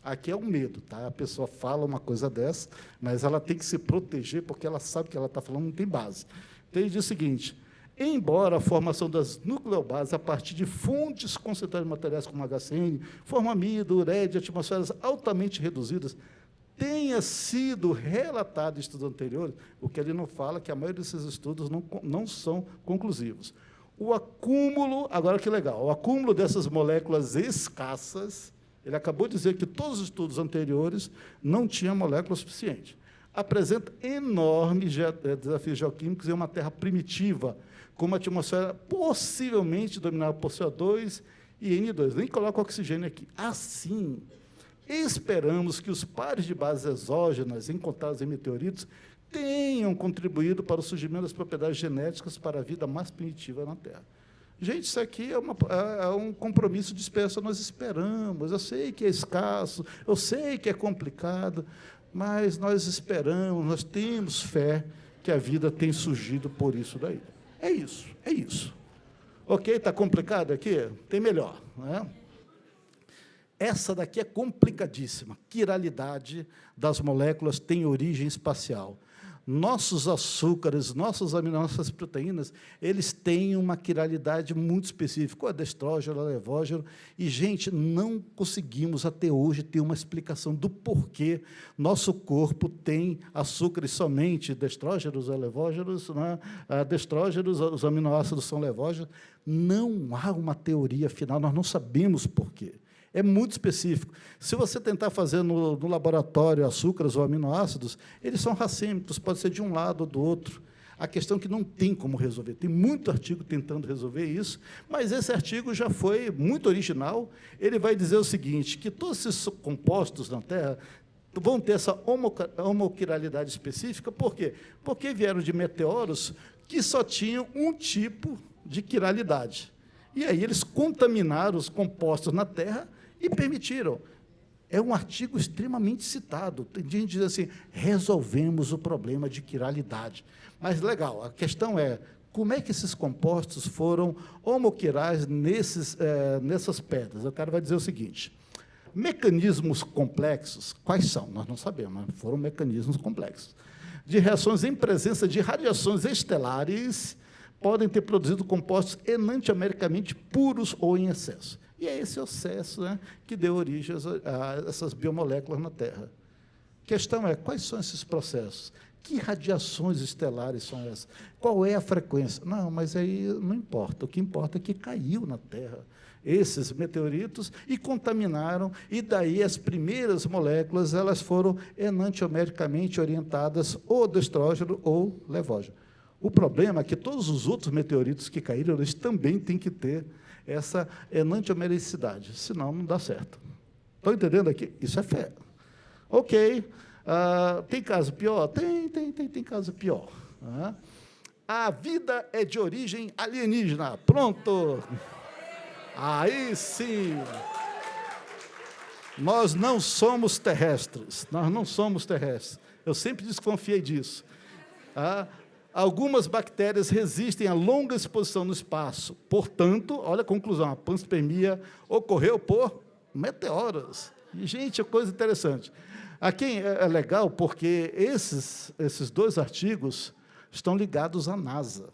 aqui é um medo, tá? A pessoa fala uma coisa dessa, mas ela tem que se proteger, porque ela sabe que ela está falando, não tem base. Então, ele diz o seguinte, embora a formação das nucleobases a partir de fontes concentradas de materiais como HCN, formamido, ureia de atmosferas altamente reduzidas, tenha sido relatado em estudos anteriores, o que ele não fala, que a maioria desses estudos não são conclusivos. O acúmulo, agora que legal, o acúmulo dessas moléculas escassas, ele acabou de dizer que todos os estudos anteriores não tinham molécula suficiente. Apresenta enormes desafios geoquímicos em uma Terra primitiva, com uma atmosfera possivelmente dominada por CO2 e N2. Nem coloca oxigênio aqui. Assim, esperamos que os pares de bases exógenas encontrados em meteoritos tenham contribuído para o surgimento das propriedades genéticas para a vida mais primitiva na Terra. Gente, isso aqui é um compromisso de espécie, nós esperamos. Eu sei que é escasso, eu sei que é complicado, mas nós esperamos, nós temos fé que a vida tem surgido por isso daí. É isso, é isso. Ok? Está complicado aqui? Tem melhor. Não é? Essa daqui é complicadíssima. Quiralidade das moléculas tem origem espacial. Nossos açúcares, nossos aminoácidos, proteínas, eles têm uma quiralidade muito específica, o adestrógeno, o levógeno, e, gente, não conseguimos até hoje ter uma explicação do porquê nosso corpo tem açúcares somente destrógenos ou levógenos, né? Destrógenos, os aminoácidos são levógenos. Não há uma teoria final, nós não sabemos porquê. É muito específico. Se você tentar fazer no laboratório açúcares ou aminoácidos, eles são racêmicos, pode ser de um lado ou do outro. A questão é que não tem como resolver. Tem muito artigo tentando resolver isso, mas esse artigo já foi muito original. Ele vai dizer o seguinte, que todos esses compostos na Terra vão ter essa homoquiralidade específica. Por quê? Porque vieram de meteoros que só tinham um tipo de quiralidade. E aí eles contaminaram os compostos na Terra e permitiram. É um artigo extremamente citado. Tem gente que diz assim, resolvemos o problema de quiralidade. Mas, legal, a questão é, como é que esses compostos foram homoquirais nessas pedras? O cara vai dizer o seguinte, mecanismos complexos, quais são? Nós não sabemos, mas foram mecanismos complexos. De reações em presença de radiações estelares, podem ter produzido compostos enantiomericamente puros ou em excesso. E é esse excesso, né, que deu origem a essas biomoléculas na Terra. A questão é, quais são esses processos? Que radiações estelares são essas? Qual é a frequência? Não, mas aí não importa. O que importa é que caiu na Terra esses meteoritos e contaminaram, e daí as primeiras moléculas elas foram enantiomericamente orientadas ou destrógeno ou levógeno. O problema é que todos os outros meteoritos que caíram, eles também têm que ter essa enantiomericidade, senão não dá certo. Estão entendendo aqui? Isso é fé. Ok. Tem caso pior? Tem caso pior. A vida é de origem alienígena. Pronto. Aí sim. Nós não somos terrestres. Nós não somos terrestres. Eu sempre desconfiei disso. Algumas bactérias resistem a longa exposição no espaço. Portanto, olha a conclusão, a panspermia ocorreu por meteoros. E, gente, é coisa interessante. Aqui é legal porque esses dois artigos estão ligados à NASA.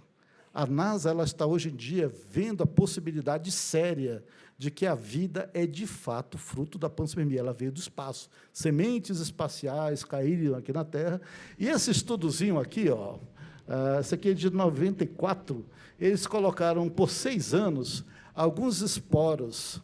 A NASA ela está, hoje em dia, vendo a possibilidade séria de que a vida é, de fato, fruto da panspermia. Ela veio do espaço. Sementes espaciais caíram aqui na Terra. E esse estudozinho aqui, ó, esse aqui é de 94, eles colocaram por 6 anos alguns esporos.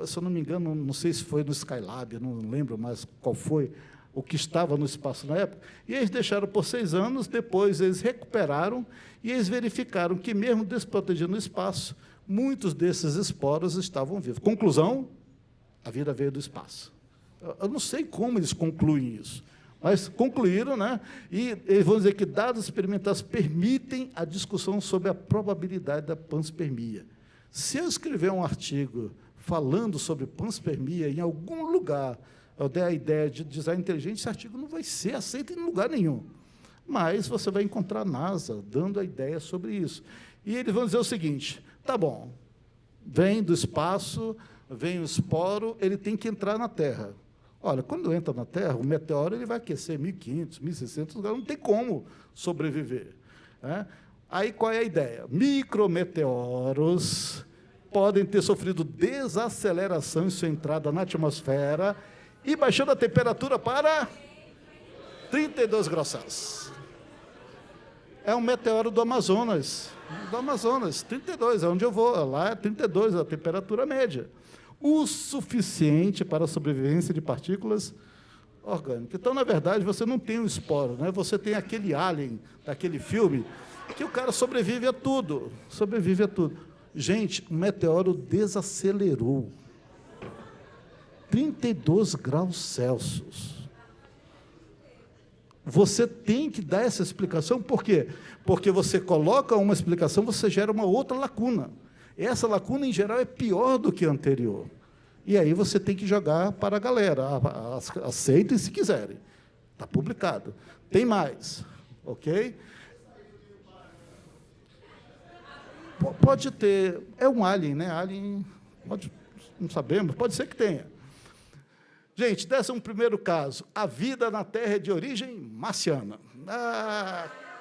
Se eu não me engano, não sei se foi no Skylab, não lembro mais qual foi o que estava no espaço na época, e eles deixaram por 6 anos, depois eles recuperaram e eles verificaram que, mesmo desprotegido no espaço, muitos desses esporos estavam vivos. Conclusão, A vida veio do espaço. Eu não sei como eles concluem isso, mas concluíram, né? E eles vão dizer que dados experimentais permitem a discussão sobre a probabilidade da panspermia. Se eu escrever um artigo falando sobre panspermia em algum lugar, eu der a ideia de design inteligente, esse artigo não vai ser aceito em lugar nenhum. Mas você vai encontrar a NASA dando a ideia sobre isso. E eles vão dizer o seguinte, tá bom, vem do espaço, vem o esporo, ele tem que entrar na Terra. Olha, quando entra na Terra, o meteoro ele vai aquecer 1.500, 1.600 graus, não tem como sobreviver. Né? Aí, qual é a ideia? Micrometeoros podem ter sofrido desaceleração em sua entrada na atmosfera e baixando a temperatura para 32 graus Celsius. É um meteoro do Amazonas. 32, é onde eu vou. Lá é 32, a temperatura média. O suficiente para a sobrevivência de partículas orgânicas. Então, na verdade, você não tem um esporo, né? Você tem aquele alien daquele filme que o cara sobrevive a tudo. Sobrevive a tudo. Gente, o meteoro desacelerou. 32 graus Celsius. Você tem que dar essa explicação, por quê? Porque você coloca uma explicação, você gera uma outra lacuna. Essa lacuna, em geral, é pior do que a anterior. E aí você tem que jogar para a galera. Aceitem se quiserem. Está publicado. Tem mais, ok? Pode ter... É um alien, né? Alien, não sabemos, pode ser que tenha. Gente, 11º caso. A vida na Terra é de origem marciana.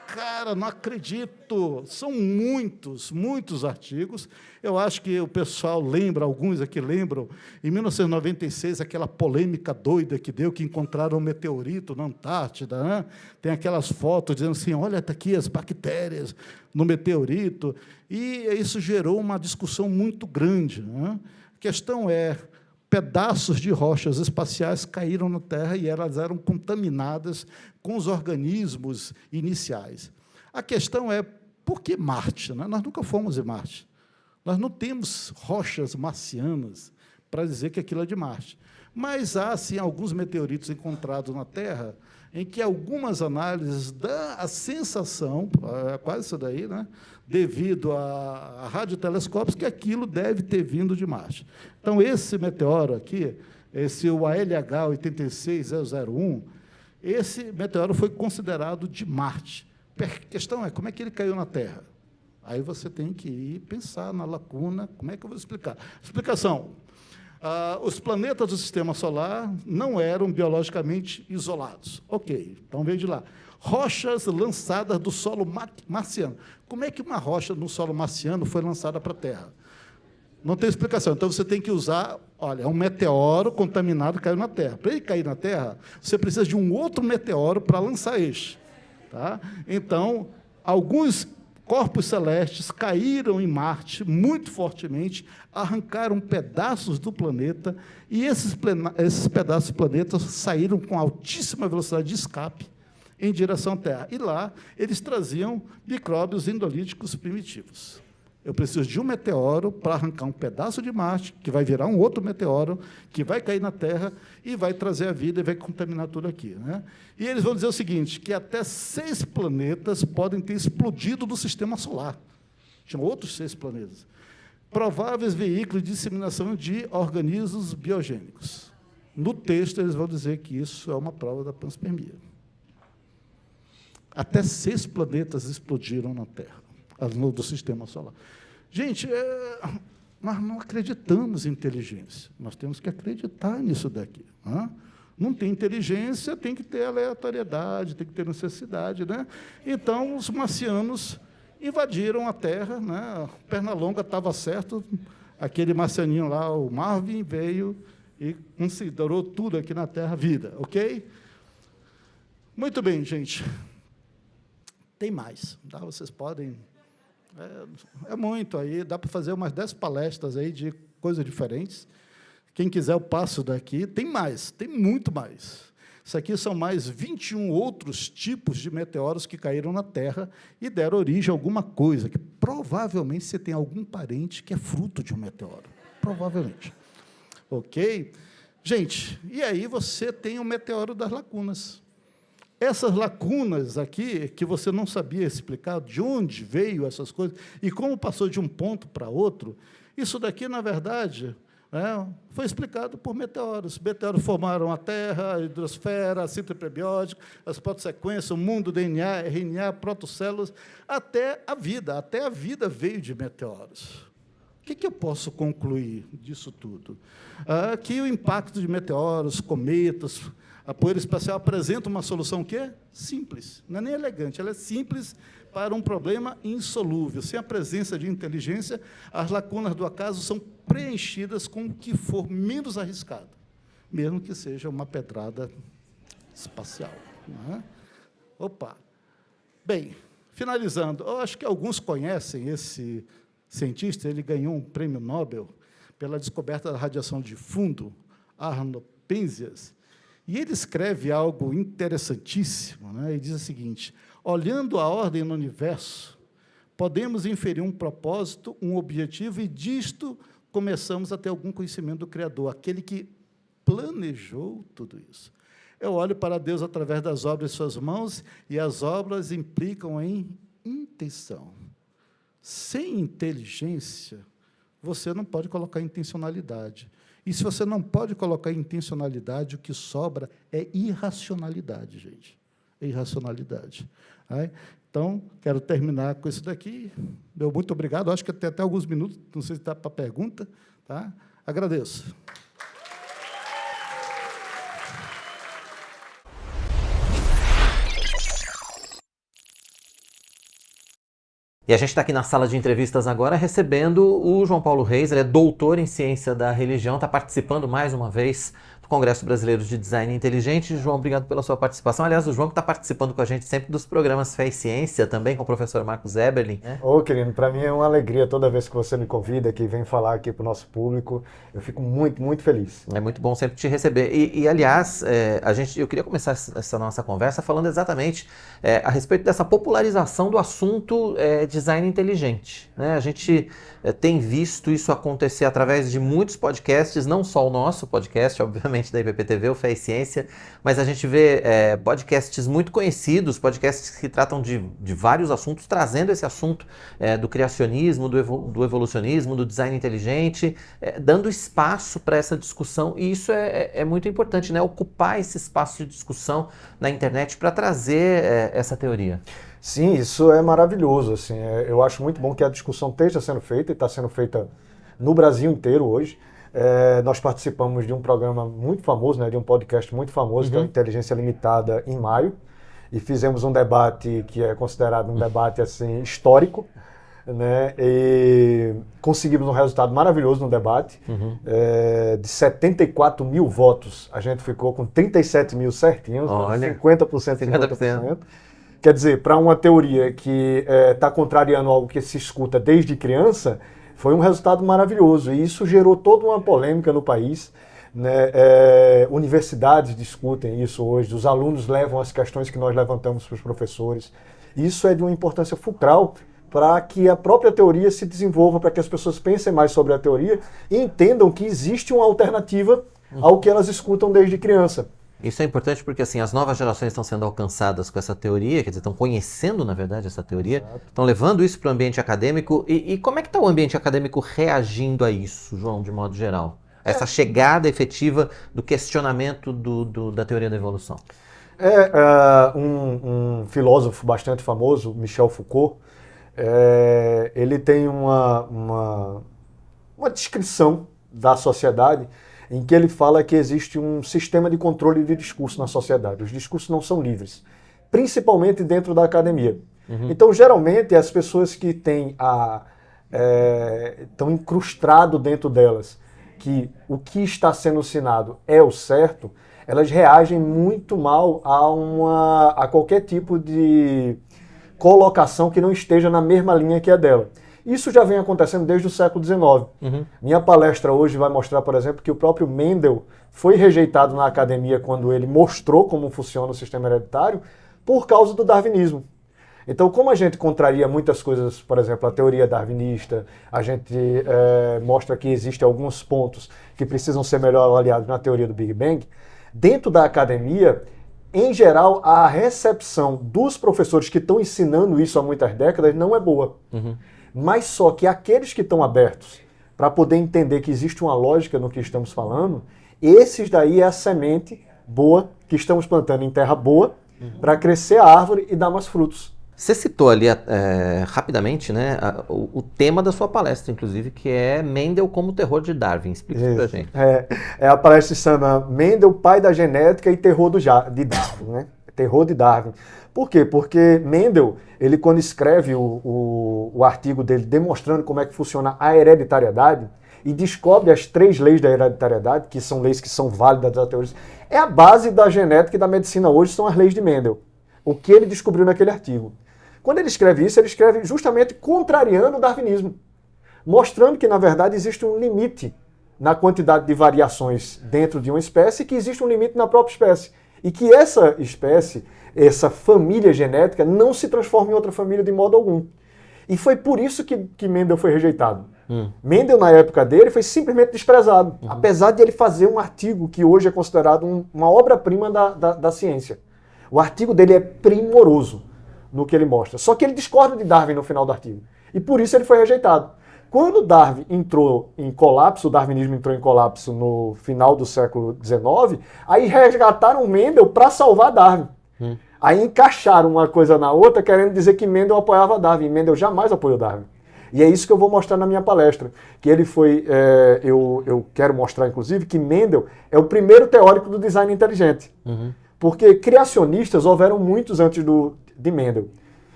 Cara, não acredito. São muitos artigos. Eu acho que o pessoal lembra, alguns aqui lembram, em 1996, aquela polêmica doida que deu, que encontraram um meteorito na Antártida. Né? Tem aquelas fotos dizendo assim, olha, está aqui as bactérias no meteorito. E isso gerou uma discussão muito grande. Né? A questão é... pedaços de rochas espaciais caíram na Terra e elas eram contaminadas com os organismos iniciais. A questão é, por que Marte? Né? Nós nunca fomos em Marte. Nós não temos rochas marcianas para dizer que aquilo é de Marte. Mas há, sim, alguns meteoritos encontrados na Terra em que algumas análises dão a sensação, quase isso daí, né? Devido a radiotelescópios, que aquilo deve ter vindo de Marte. Então, esse meteoro aqui, o ALH 86001, esse meteoro foi considerado de Marte. A questão é, como é que ele caiu na Terra? Aí você tem que ir pensar na lacuna, como é que eu vou explicar? Explicação. Os planetas do Sistema Solar não eram biologicamente isolados. Ok, então veio de lá. Rochas lançadas do solo marciano. Como é que uma rocha no solo marciano foi lançada para a Terra? Não tem explicação. Então, você tem que usar... Olha, é um meteoro contaminado que caiu na Terra. Para ele cair na Terra, você precisa de um outro meteoro para lançar este. Tá? Então, alguns corpos celestes caíram em Marte muito fortemente, arrancaram pedaços do planeta, e esses pedaços do planeta saíram com altíssima velocidade de escape em direção à Terra. E lá, eles traziam micróbios endolíticos primitivos. Eu preciso de um meteoro para arrancar um pedaço de Marte, que vai virar um outro meteoro, que vai cair na Terra e vai trazer a vida e vai contaminar tudo aqui. Né? E eles vão dizer o seguinte, que até 6 planetas podem ter explodido do Sistema Solar. Tinham outros 6 planetas. Prováveis veículos de disseminação de organismos biogênicos. No texto, eles vão dizer que isso é uma prova da panspermia. Até 6 planetas explodiram na Terra, do Sistema Solar. Gente, nós não acreditamos em inteligência. Nós temos que acreditar nisso daqui. Né? Não tem inteligência, tem que ter aleatoriedade, tem que ter necessidade. Né? Então, os marcianos invadiram a Terra. Né? Pernalonga estava certo, aquele marcianinho lá, o Marvin, veio e considerou tudo aqui na Terra vida. Ok? Muito bem, gente. Tem mais. Tá? Vocês podem... É muito aí, dá para fazer umas 10 palestras aí de coisas diferentes. Quem quiser, eu passo daqui. Tem mais, tem muito mais. Isso aqui são mais 21 outros tipos de meteoros que caíram na Terra e deram origem a alguma coisa, que provavelmente você tem algum parente que é fruto de um meteoro. Provavelmente. Ok? Gente, e aí você tem o meteoro das lacunas. Essas lacunas aqui, que você não sabia explicar de onde veio essas coisas e como passou de um ponto para outro, isso daqui, na verdade, foi explicado por meteoros. Meteoros formaram a Terra, a hidrosfera, a síntese prebiótica, as protossequências, o mundo, DNA, RNA, protocélulas, até a vida. Até a vida veio de meteoros. O que eu posso concluir disso tudo? Que o impacto de meteoros, cometas, a poeira espacial apresenta uma solução que é simples, não é nem elegante, ela é simples para um problema insolúvel. Sem a presença de inteligência, as lacunas do acaso são preenchidas com o que for menos arriscado, mesmo que seja uma pedrada espacial. Não é? Opa! Bem, finalizando, eu acho que alguns conhecem esse cientista, ele ganhou um prêmio Nobel pela descoberta da radiação de fundo, Arno Penzias, e ele escreve algo interessantíssimo, né? Ele diz o seguinte: olhando a ordem no universo, podemos inferir um propósito, um objetivo, e disto começamos a ter algum conhecimento do Criador, aquele que planejou tudo isso. Eu olho para Deus através das obras de suas mãos, e as obras implicam em intenção. Sem inteligência, você não pode colocar intencionalidade. E se você não pode colocar intencionalidade, o que sobra é irracionalidade, gente. É irracionalidade. Então, quero terminar com isso daqui. Meu muito obrigado. Acho que tem até alguns minutos, não sei se dá para pergunta. Tá? Agradeço. E a gente está aqui na sala de entrevistas agora recebendo o João Paulo Reis, ele é doutor em ciência da religião, está participando mais uma vez do Congresso Brasileiro de Design Inteligente. João, obrigado pela sua participação. Aliás, o João que está participando com a gente sempre dos programas Fé e Ciência, também com o professor Marcos Eberlin. Ô, querido, para mim é uma alegria toda vez que você me convida, que vem falar aqui para o nosso público. Eu fico muito, muito feliz. É muito bom sempre te receber. Aliás, eu queria começar essa nossa conversa falando exatamente a respeito dessa popularização do assunto design inteligente, né? A gente tem visto isso acontecer através de muitos podcasts, não só o nosso podcast, obviamente, da IPP-TV, o Fé e Ciência, mas a gente vê podcasts muito conhecidos, podcasts que tratam de vários assuntos, trazendo esse assunto do criacionismo, do evolucionismo, do design inteligente, dando espaço para essa discussão, e isso é muito importante, né? Ocupar esse espaço de discussão na internet para trazer essa teoria. Sim, isso é maravilhoso. Assim, eu acho muito bom que a discussão esteja sendo feita, e está sendo feita no Brasil inteiro hoje. Nós participamos de um programa muito famoso, né, de um podcast muito famoso, que é o Inteligência Limitada, em maio, e fizemos um debate que é considerado um debate assim, histórico, né, e conseguimos um resultado maravilhoso no debate. De 74 mil votos, a gente ficou com 37 mil certinhos, 50%. Quer dizer, para uma teoria que está contrariando algo que se escuta desde criança, foi um resultado maravilhoso. E isso gerou toda uma polêmica no país, né? Universidades discutem isso hoje, os alunos levam as questões que nós levantamos para os professores. Isso é de uma importância fulcral para que a própria teoria se desenvolva, para que as pessoas pensem mais sobre a teoria e entendam que existe uma alternativa ao que elas escutam desde criança. Isso é importante porque assim, as novas gerações estão sendo alcançadas com essa teoria, quer dizer, estão conhecendo, na verdade, essa teoria, estão levando isso para o ambiente acadêmico. E como é que está o ambiente acadêmico reagindo a isso, João, de modo geral? Essa chegada efetiva do questionamento da teoria da evolução. Um filósofo bastante famoso, Michel Foucault, ele tem uma descrição da sociedade em que ele fala que existe um sistema de controle de discurso na sociedade. Os discursos não são livres, principalmente dentro da academia. Então, geralmente, as pessoas que têm estão incrustado dentro delas que o que está sendo ensinado é o certo, elas reagem muito mal a qualquer tipo de colocação que não esteja na mesma linha que a dela. Isso já vem acontecendo desde o século XIX. Minha palestra hoje vai mostrar, por exemplo, que o próprio Mendel foi rejeitado na academia quando ele mostrou como funciona o sistema hereditário por causa do darwinismo. Então, como a gente contraria muitas coisas, por exemplo, a teoria darwinista, a gente mostra que existem alguns pontos que precisam ser melhor avaliados na teoria do Big Bang, dentro da academia, em geral, a recepção dos professores que estão ensinando isso há muitas décadas não é boa. Mas só que aqueles que estão abertos para poder entender que existe uma lógica no que estamos falando, esses daí é a semente boa que estamos plantando em terra boa para crescer a árvore e dar mais frutos. Você citou ali rapidamente, né, o tema da sua palestra, inclusive, que é Mendel como terror de Darwin. Explica isso pra gente. A palestra se chama Mendel, pai da genética e terror de Darwin, né? Terror de Darwin. Por quê? Porque Mendel, ele quando escreve o artigo dele demonstrando como é que funciona a hereditariedade e descobre as 3 leis da hereditariedade, que são leis que são válidas da teoria, é a base da genética e da medicina hoje, são as leis de Mendel. O que ele descobriu naquele artigo. Quando ele escreve isso, ele escreve justamente contrariando o darwinismo, mostrando que, na verdade, existe um limite na quantidade de variações dentro de uma espécie e que existe um limite na própria espécie. E que essa espécie, essa família genética, não se transforma em outra família de modo algum. E foi por isso que Mendel foi rejeitado. Mendel, na época dele, foi simplesmente desprezado, apesar de ele fazer um artigo que hoje é considerado uma obra-prima da ciência. O artigo dele é primoroso no que ele mostra. Só que ele discorda de Darwin no final do artigo. E por isso ele foi rejeitado. Quando Darwin entrou em colapso, o darwinismo entrou em colapso no final do século XIX, aí resgataram Mendel para salvar Darwin. Aí encaixaram uma coisa na outra, querendo dizer que Mendel apoiava Darwin. Mendel jamais apoiou Darwin. E é isso que eu vou mostrar na minha palestra. Que ele foi, eu quero mostrar, inclusive, que Mendel é o primeiro teórico do design inteligente. Porque criacionistas houveram muitos antes de Mendel.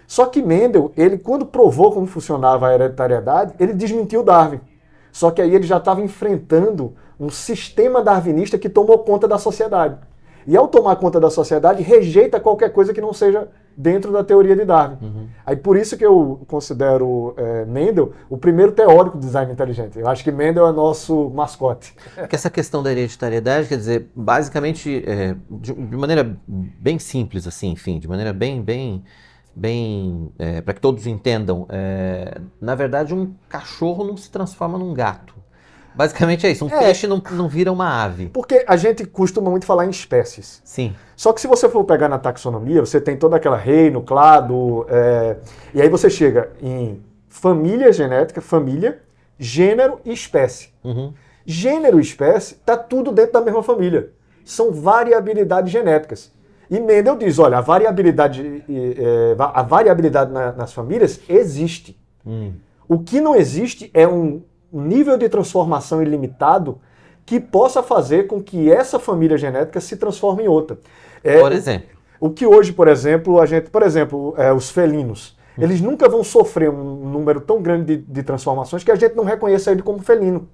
Só que Mendel, ele quando provou como funcionava a hereditariedade, ele desmentiu Darwin. Só que aí ele já estava enfrentando um sistema darwinista que tomou conta da sociedade. E ao tomar conta da sociedade, rejeita qualquer coisa que não seja dentro da teoria de Darwin. Aí por isso que eu considero Mendel o primeiro teórico do design inteligente. Eu acho que Mendel é nosso mascote. Porque essa questão da hereditariedade, quer dizer, basicamente, de maneira bem simples, assim, enfim, de maneira bem para que todos entendam, na verdade um cachorro não se transforma num gato. Basicamente é isso, peixe não vira uma ave. Porque a gente costuma muito falar em espécies. Sim. Só que se você for pegar na taxonomia, você tem toda aquela reino, clado, e aí você chega em família genética, família, gênero e espécie. Gênero e espécie está tudo dentro da mesma família. São variabilidades genéticas. E Mendel diz, olha, a variabilidade nas famílias existe. O que não existe é um nível de transformação ilimitado que possa fazer com que essa família genética se transforme em outra. Por exemplo? O que hoje, por exemplo, os felinos, eles nunca vão sofrer um número tão grande de transformações que a gente não reconheça ele como felino.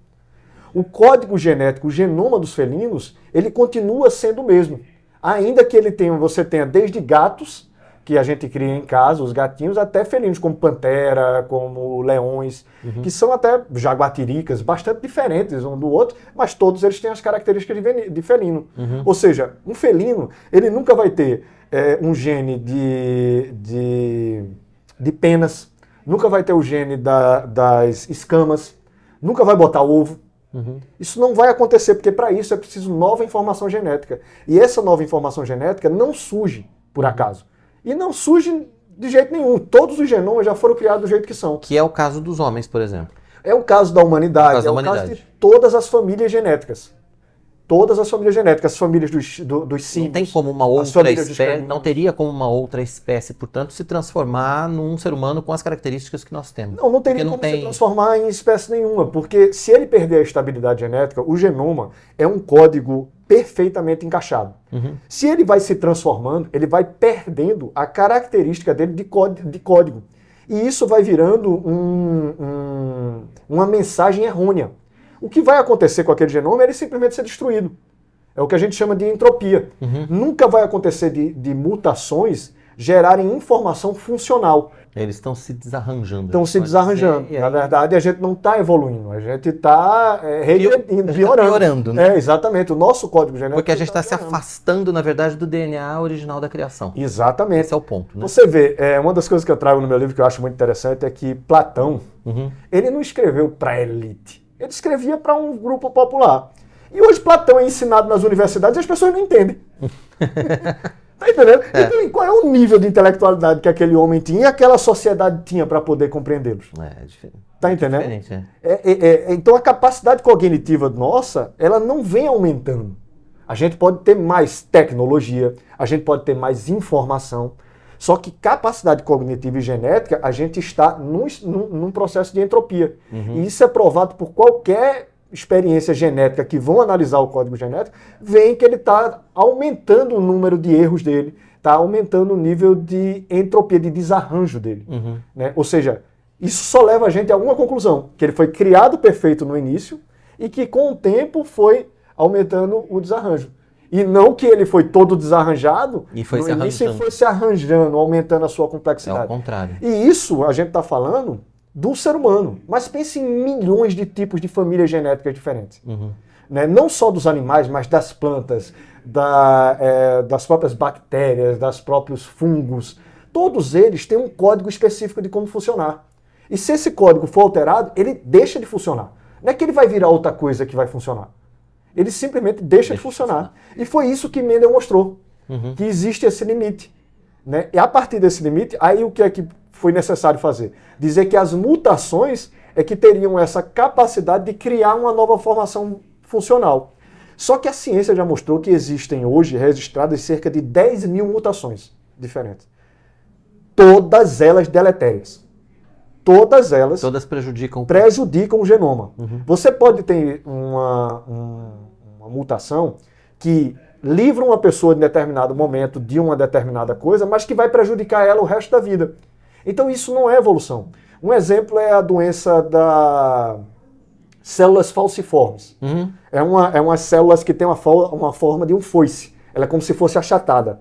O código genético, o genoma dos felinos, ele continua sendo o mesmo. Ainda que você tenha desde gatos, que a gente cria em casa, os gatinhos, até felinos, como pantera, como leões, que são até jaguatiricas, bastante diferentes um do outro, mas todos eles têm as características de felino. Ou seja, um felino, ele nunca vai ter um gene de penas, nunca vai ter o gene das escamas, nunca vai botar ovo. Isso não vai acontecer, porque para isso é preciso nova informação genética. E essa nova informação genética não surge por acaso. E não surge de jeito nenhum. Todos os genomas já foram criados do jeito que são. Que é o caso dos homens, por exemplo. É o caso da humanidade, é o caso de todas as famílias genéticas. Todas as famílias genéticas, as famílias dos símbios. Não tem como uma outra espécie, não teria como uma outra espécie, portanto, se transformar num ser humano com as características que nós temos. Não teria como se transformar em espécie nenhuma, porque se ele perder a estabilidade genética, o genoma é um código perfeitamente encaixado. Se ele vai se transformando, ele vai perdendo a característica dele de código. E isso vai virando uma mensagem errônea. O que vai acontecer com aquele genoma é ele simplesmente ser destruído. É o que a gente chama de entropia. Nunca vai acontecer de mutações gerarem informação funcional. Eles estão se desarranjando. Estão se pode desarranjando. dizer, e Na aí- verdade, a gente não está evoluindo, a gente está regredindo, piorando, né? Exatamente. O nosso código genético. Porque a gente está se piorando. afastando, na verdade, do DNA original da criação. Exatamente. Esse é o ponto, né? Você vê, uma das coisas que eu trago no meu livro que eu acho muito interessante é que Platão, Uhum. ele não escreveu para a elite, ele escrevia para um grupo popular. E hoje Platão é ensinado nas universidades e as pessoas não entendem. Tá entendendo? Então, e qual é o nível de intelectualidade que aquele homem tinha e aquela sociedade tinha para poder compreendê-los? É diferente. Tá entendendo? Diferente, é. Então a capacidade cognitiva nossa, ela não vem aumentando. A gente pode ter mais tecnologia, a gente pode ter mais informação, só que capacidade cognitiva e genética, a gente está num processo de entropia. E isso é provado por qualquer experiência genética que vão analisar o código genético, veem que ele está aumentando o número de erros dele, está aumentando o nível de entropia, de desarranjo dele. Né? Ou seja, isso só leva a gente a uma conclusão, que ele foi criado perfeito no início e que com o tempo foi aumentando o desarranjo. E não que ele foi todo desarranjado E foi no se início e arranjando. foi se arranjando, aumentando a sua É complexidade. o contrário. E isso a gente está falando do ser humano. Mas pense em milhões de tipos de famílias genéticas diferentes. Né? Não só dos animais, mas das plantas, das próprias bactérias, das próprios fungos. Todos eles têm um código específico de como funcionar. E se esse código for alterado, ele deixa de funcionar. Não é que ele vai virar outra coisa que vai funcionar. Ele simplesmente deixa de funcionar. E foi isso que Mendel mostrou, que existe esse limite. Né? E a partir desse limite, aí o que é que foi necessário fazer? Dizer que as mutações é que teriam essa capacidade de criar uma nova formação funcional. Só que a ciência já mostrou que existem hoje registradas cerca de 10 mil mutações diferentes. Todas elas deletérias. Todas elas Todas prejudicam. prejudicam o genoma. Você pode ter uma mutação que livra uma pessoa em determinado momento de uma determinada coisa, mas que vai prejudicar ela o resto da vida. Então isso não é evolução. Um exemplo é a doença das células falciformes. É umas células que tem uma forma de um foice. Ela é como se fosse achatada.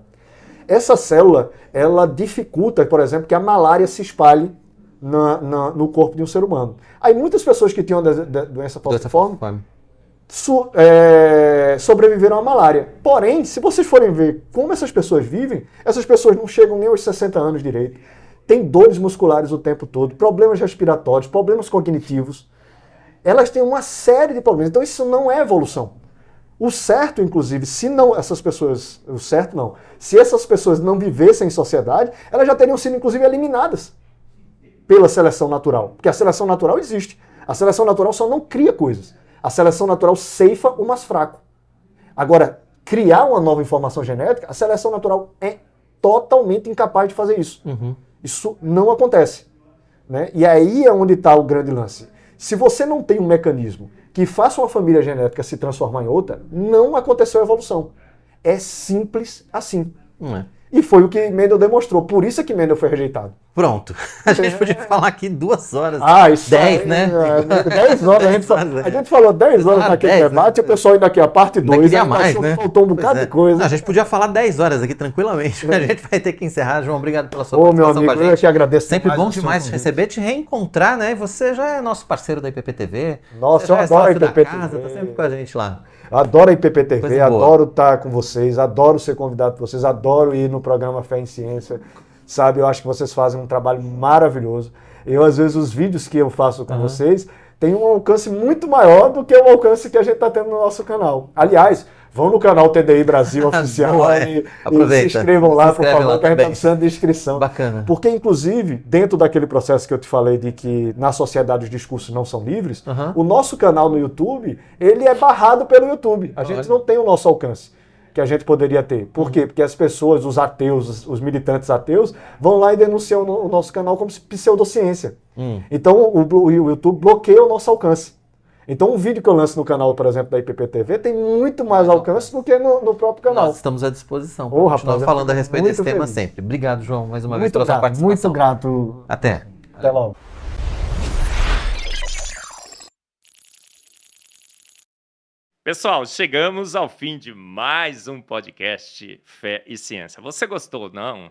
Essa célula, ela dificulta, por exemplo, que a malária se espalhe no corpo de um ser humano. Aí muitas pessoas que tinham doença falciforme sobreviveram à malária. Porém, se vocês forem ver como essas pessoas vivem, essas pessoas não chegam nem aos 60 anos direito. Tem dores musculares o tempo todo, problemas respiratórios, problemas cognitivos. Elas têm uma série de problemas. Então isso não é evolução. O certo, inclusive, se essas pessoas não vivessem em sociedade, elas já teriam sido, inclusive, eliminadas pela seleção natural. Porque a seleção natural existe. A seleção natural só não cria coisas. A seleção natural ceifa o mais fraco. Agora, criar uma nova informação genética, a seleção natural é totalmente incapaz de fazer isso. Isso não acontece. Né? E aí é onde está o grande lance. Se você não tem um mecanismo que faça uma família genética se transformar em outra, não aconteceu a evolução. É simples assim. E foi o que Mendel demonstrou. Por isso é que Mendel foi rejeitado. Pronto. A gente podia falar aqui 2 horas. Isso 10, aí, né? 10 horas. A gente falou 10 horas naquele 10, debate, e o pessoal ainda aqui, a parte 2, queria mais, né? faltou um bocado Pois é. de coisa. Não, a gente podia falar 10 horas aqui tranquilamente. A gente vai ter que encerrar. João, obrigado pela sua Ô, meu participação amigo, com a eu gente. que agradeço. Sempre demais bom o seu demais te convite. receber, te reencontrar, né? Você já é nosso parceiro da IPPTV. Nossa, Você eu já é adoro a sócio da IPPTV. casa, tá sempre com a gente lá. Adoro a IPPTV, Coisa boa. adoro estar com vocês, adoro ser convidado por vocês, adoro ir no programa Fé em Ciência. Sabe, eu acho que vocês fazem um trabalho maravilhoso. Eu, às vezes, os vídeos que eu faço com vocês têm um alcance muito maior do que o alcance que a gente está tendo no nosso canal. Aliás, vão no canal TDI Brasil Oficial Boa, e aproveita. se inscrevam lá, Se por inscreve favor, lá que a gente está também. precisando de inscrição. Bacana. Porque, inclusive, dentro daquele processo que eu te falei de que na sociedade os discursos não são livres, o nosso canal no YouTube, ele é barrado pelo YouTube. A gente não tem o nosso alcance que a gente poderia ter. Por quê? Porque as pessoas, os ateus, os militantes ateus, vão lá e denunciam o nosso canal como pseudociência. Então o YouTube bloqueia o nosso alcance. Então um vídeo que eu lanço no canal, por exemplo, da IPPTV, tem muito mais alcance do que no próprio canal. Nós estamos à disposição. Ô, Continuar rapaz, eu falando a fico respeito muito desse tema feliz. sempre. Obrigado, João, mais uma vez Muito pela sua grato, participação. muito grato. Até. Até logo. Pessoal, chegamos ao fim de mais um podcast Fé e Ciência. Você gostou, não?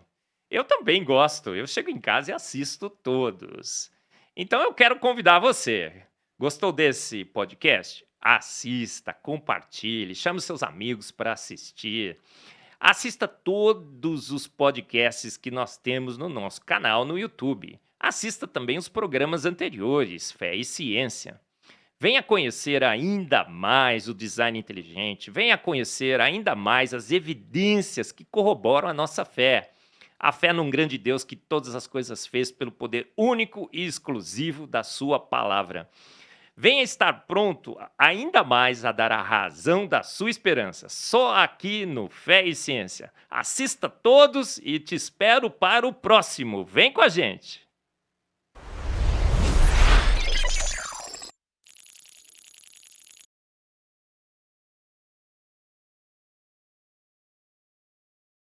Eu também gosto. Eu chego em casa e assisto todos. Então eu quero convidar você. Gostou desse podcast? Assista, compartilhe, chame seus amigos para assistir. Assista todos os podcasts que nós temos no nosso canal no YouTube. Assista também os programas anteriores, Fé e Ciência. Venha conhecer ainda mais o design inteligente, venha conhecer ainda mais as evidências que corroboram a nossa fé. A fé num grande Deus que todas as coisas fez pelo poder único e exclusivo da sua palavra. Venha estar pronto ainda mais a dar a razão da sua esperança, só aqui no Fé e Ciência. Assista todos e te espero para o próximo. Vem com a gente!